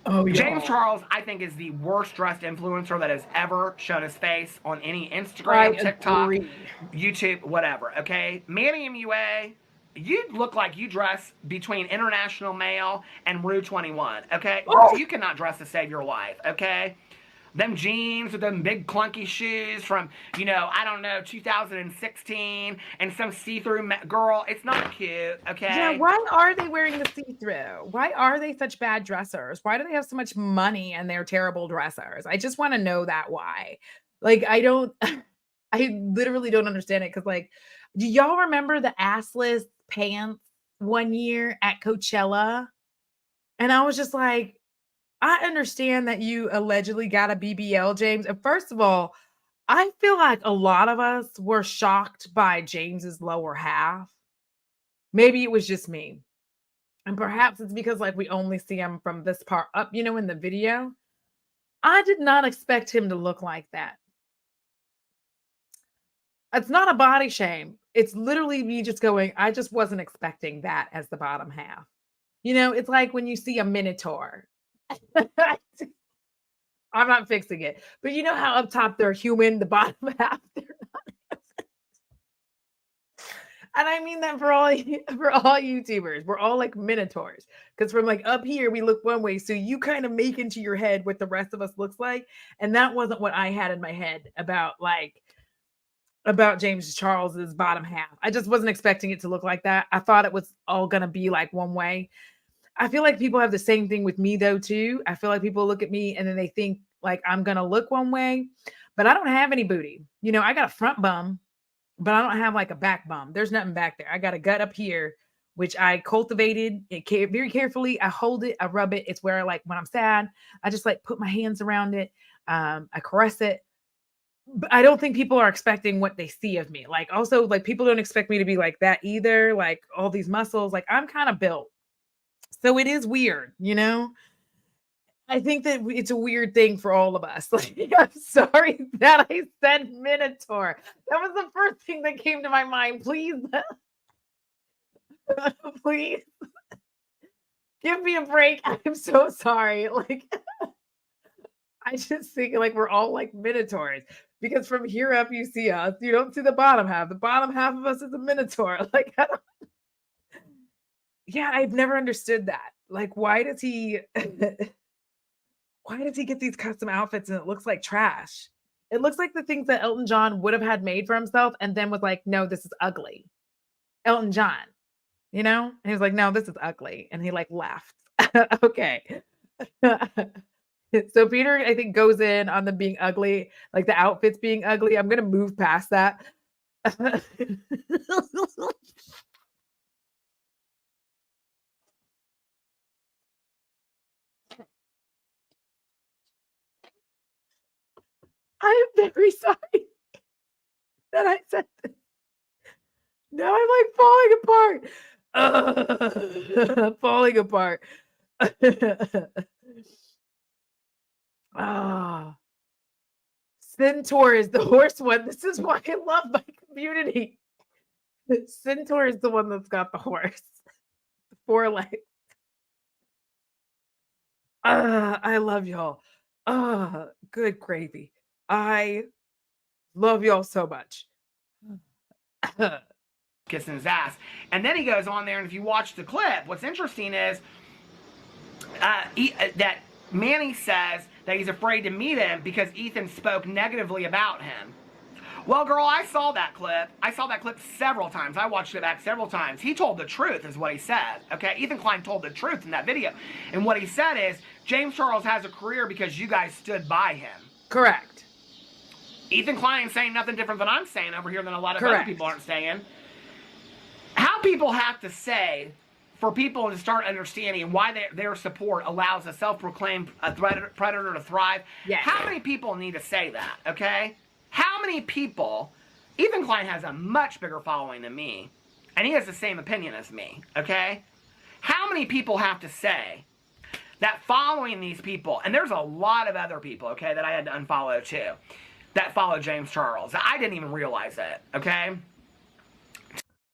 Oh, yeah. James Charles, I think, is the worst dressed influencer that has ever shown his face on any Instagram, TikTok, YouTube, whatever, okay? Manny MUA, you look like you dress between International Male and Rue 21, okay? Oh. You cannot dress to save your life, okay? Them jeans with them big clunky shoes from, I don't know, 2016, and some see-through girl. It's not cute, okay? Yeah, why are they wearing the see-through? Why are they such bad dressers? Why do they have so much money and they're terrible dressers? I just want to know that why. Like, I literally don't understand it because, like, do y'all remember the assless pants one year at Coachella. And I was just like, I understand that you allegedly got a BBL, James. And first of all, I feel like a lot of us were shocked by James's lower half. Maybe it was just me. And perhaps it's because like we only see him from this part up, in the video. I did not expect him to look like that. It's not a body shame. It's literally me just going, I just wasn't expecting that as the bottom half. It's like when you see a minotaur. I'm not fixing it. But you know how up top they're human, the bottom half they're not. And I mean that for all YouTubers. We're all like minotaurs. Because from like up here, we look one way. So you kind of make into your head what the rest of us looks like. And that wasn't what I had in my head about James Charles's bottom half. I just wasn't expecting it to look like that. I thought it was all going to be like one way. I feel like people have the same thing with me though too. I feel like people look at me and then they think like I'm going to look one way, but I don't have any booty. I got a front bum, but I don't have like a back bum. There's nothing back there. I got a gut up here, which I cultivated very carefully. I hold it, I rub it. It's where like when I'm sad, I just like put my hands around it. I caress it. But I don't think people are expecting what they see of me. Like also like people don't expect me to be like that either. Like all these muscles, like I'm kind of built. So it is weird, I think that it's a weird thing for all of us. Like, I'm sorry that I said minotaur. That was the first thing that came to my mind. Please, please give me a break. I'm so sorry. Like, I just think like we're all like minotaurs because from here up you see us. You don't see the bottom half. The bottom half of us is a minotaur. Like, yeah, I've never understood that. Like, why does he get these custom outfits and it looks like trash? It looks like the things that Elton John would have had made for himself and then was like, no, this is ugly. Elton John, And he was like, no, this is ugly. And he like left. Okay. So Peter, I think, goes in on them being ugly, like the outfits being ugly. I'm going to move past that. I am very sorry that I said this. Now I'm like falling apart. Falling apart. Ah, Centaur is the horse one. This is why I love my community. Centaur is the one that's got the horse. The 4 legs. I love y'all. Good gravy. I love y'all so much. Kissing his ass. And then he goes on there, and if you watch the clip, what's interesting is that Manny says that he's afraid to meet him because Ethan spoke negatively about him. Well, girl, I saw that clip. I saw that clip several times. I watched it back several times. He told the truth is what he said. Okay, Ethan Klein told the truth in that video. And what he said is, James Charles has a career because you guys stood by him. Correct. Ethan Klein's saying nothing different than I'm saying over here than a lot of other people aren't saying. How people have to say for people to start understanding why their support allows a self-proclaimed predator to thrive. Yes. How many people need to say that, okay? How many people, Ethan Klein has a much bigger following than me, and he has the same opinion as me, okay? How many people have to say that following these people, and there's a lot of other people, okay, that I had to unfollow too, that follow James Charles. I didn't even realize it, okay?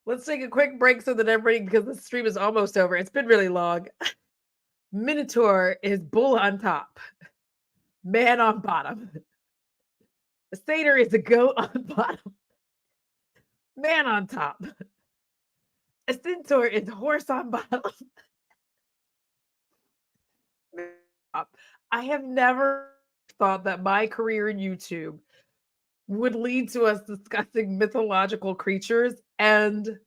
Let's take a quick break so that everybody, because the stream is almost over. It's been really long. Minotaur is bull on top, man on bottom. A satyr is a goat on bottom, man on top. A centaur is horse on bottom. I have never thought that my career in YouTube would lead to us discussing mythological creatures, and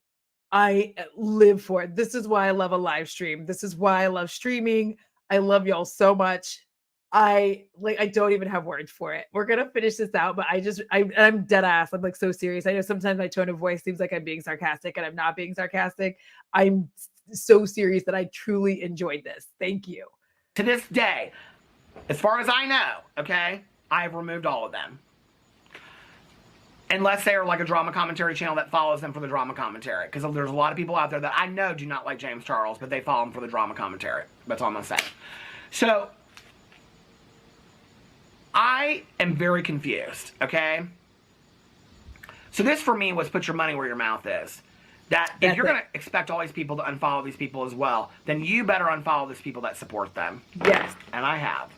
I live for it. This is why I love a live stream. This is why I love streaming. I love y'all so much. I don't even have words for it. We're gonna finish this out, but I'm dead ass. I'm like so serious. I know sometimes my tone of voice seems like I'm being sarcastic and I'm not being sarcastic. I'm so serious that I truly enjoyed this. Thank you. To this day, as far as I know, okay, I've removed all of them. Unless they are like a drama commentary channel that follows them for the drama commentary. Because there's a lot of people out there that I know do not like James Charles, but they follow him for the drama commentary. That's all I'm going to say. So, I am very confused, okay? So this for me was put your money where your mouth is. That if you're going to expect all these people to unfollow these people as well, then you better unfollow these people that support them. Yes. And I have.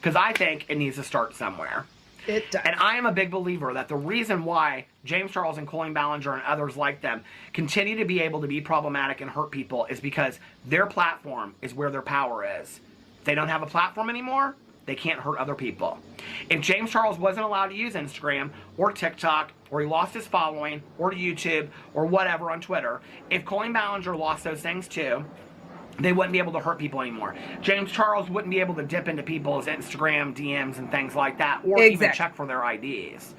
Because I think it needs to start somewhere. It does. And I am a big believer that the reason why James Charles and Colleen Ballinger and others like them continue to be able to be problematic and hurt people is because their platform is where their power is. If they don't have a platform anymore, they can't hurt other people. If James Charles wasn't allowed to use Instagram or TikTok, or he lost his following, or YouTube, or whatever on Twitter, if Colleen Ballinger lost those things too, they wouldn't be able to hurt people anymore. James Charles wouldn't be able to dip into people's Instagram DMs and things like that, or even check for their IDs.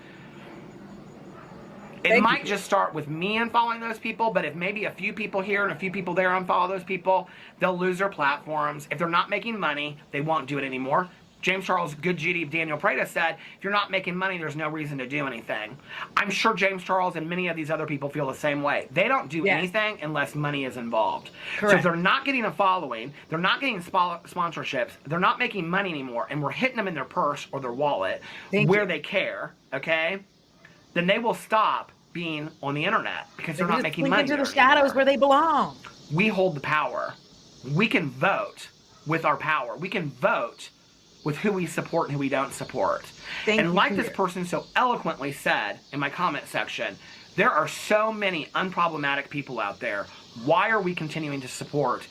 It might just start with me unfollowing those people, but if maybe a few people here and a few people there unfollow those people, they'll lose their platforms. If they're not making money, they won't do it anymore. James Charles, good GD Daniel Prada said, if you're not making money, there's no reason to do anything. I'm sure James Charles and many of these other people feel the same way. They don't do anything unless money is involved. Correct. So if they're not getting a following, they're not getting sponsorships, they're not making money anymore, and we're hitting them in their purse or their wallet where they care, okay, then they will stop being on the internet because they're not making money. Into the shadows where they belong. We hold the power. We can vote with our power. We can vote with who we support and who we don't support. And like this person so eloquently said in my comment section, there are so many unproblematic people out there. Why are we continuing to support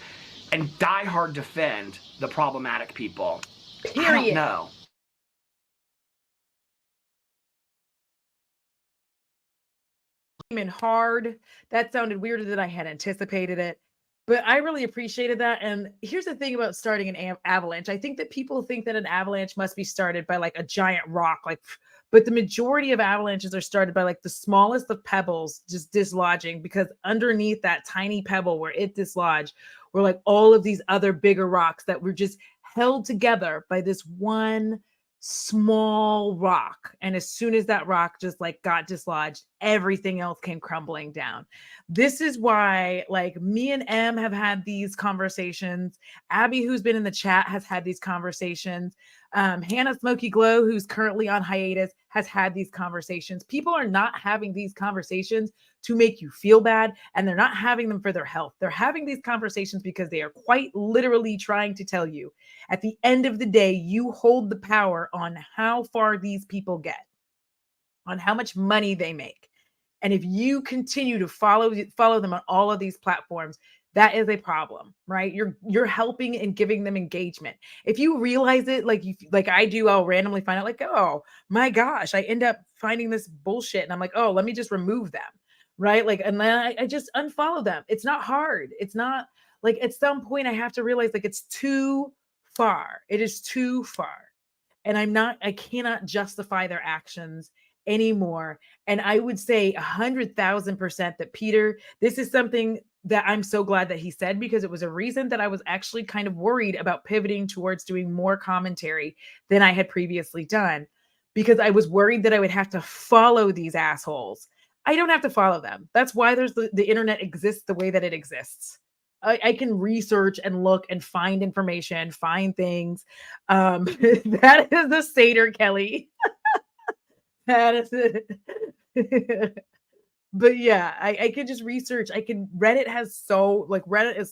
and diehard defend the problematic people? Period. I don't know. And hard. That sounded weirder than I had anticipated it. But I really appreciated that. And here's the thing about starting an avalanche. I think that people think that an avalanche must be started by like a giant rock, but the majority of avalanches are started by like the smallest of pebbles just dislodging, because underneath that tiny pebble where it dislodged were like all of these other bigger rocks that were just held together by this one small rock. And as soon as that rock just like got dislodged, everything else came crumbling down. This is why like me and Em have had these conversations. Abby, who's been in the chat, has had these conversations. Hannah Smoky Glow, who's currently on hiatus, has had these conversations. People are not having these conversations to make you feel bad, and they're not having them for their health. They're having these conversations because they are quite literally trying to tell you, at the end of the day, you hold the power on how far these people get, on how much money they make. And if you continue to follow them on all of these platforms, that is a problem, right? You're helping and giving them engagement. If you realize it, like I do, I'll randomly find out like, oh my gosh, I end up finding this bullshit, and I'm like, oh, let me just remove them, right? Like, and then I just unfollow them. It's not hard. It's not like at some point I have to realize like it's too far. It is too far, and I cannot justify their actions anymore. And I would say 100,000% that Peter, this is something that I'm so glad that he said, because it was a reason that I was actually kind of worried about pivoting towards doing more commentary than I had previously done, because I was worried that I would have to follow these assholes. I don't have to follow them. That's why there's the internet exists the way that it exists. I can research and look and find information, find things. That is the Seder, Kelly. That is it. But yeah, I can just research. Reddit has it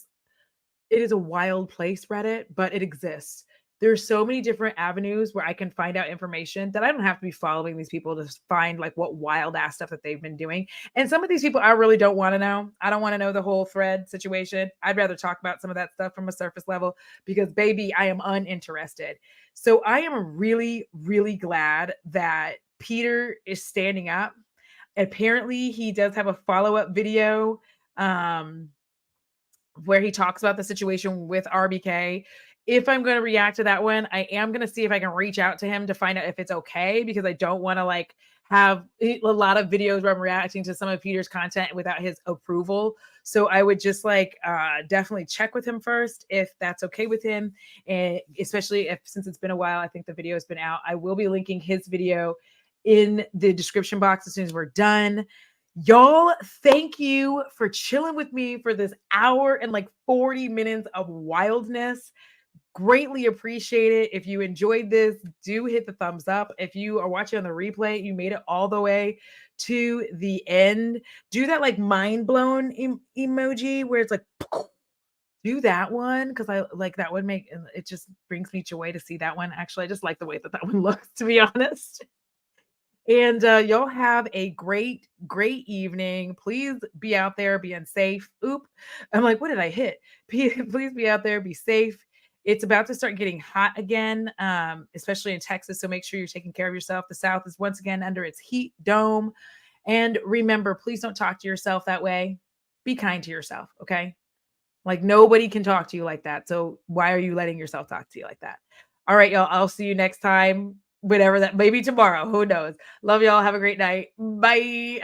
is a wild place, Reddit, but it exists. There's so many different avenues where I can find out information that I don't have to be following these people to find like what wild ass stuff that they've been doing. And some of these people I really don't want to know. I don't want to know the whole thread situation. I'd rather talk about some of that stuff from a surface level, because baby, I am uninterested. So I am really, really glad that Peter is standing up. Apparently he does have a follow-up video where he talks about the situation with RBK. if I'm going to react to that one, I am going to see if I can reach out to him to find out if it's okay, because I don't want to like have a lot of videos where I'm reacting to some of Peter's content without his approval. So I would just like definitely check with him first if that's okay with him. And especially if, since it's been a while, I think the video has been out. I will be linking his video in the description box as soon as we're done. Y'all, thank you for chilling with me for this hour and like 40 minutes of wildness. Greatly appreciate it. If you enjoyed this, do hit the thumbs up. If you are watching on the replay, you made it all the way to the end, do that like mind blown emoji where it's like, do that one, because I like that would make it, just brings me joy to see that one. Actually, I just like the way that that one looks, to be honest. And y'all have a great, great evening. Please be out there, being safe. Oop. I'm like, what did I hit? Please be out there, be safe. It's about to start getting hot again, especially in Texas. So make sure you're taking care of yourself. The South is once again under its heat dome. And remember, please don't talk to yourself that way. Be kind to yourself, okay? Like nobody can talk to you like that. So why are you letting yourself talk to you like that? All right, y'all. I'll see you next time. Whatever that, maybe tomorrow. Who knows? Love y'all. Have a great night. Bye.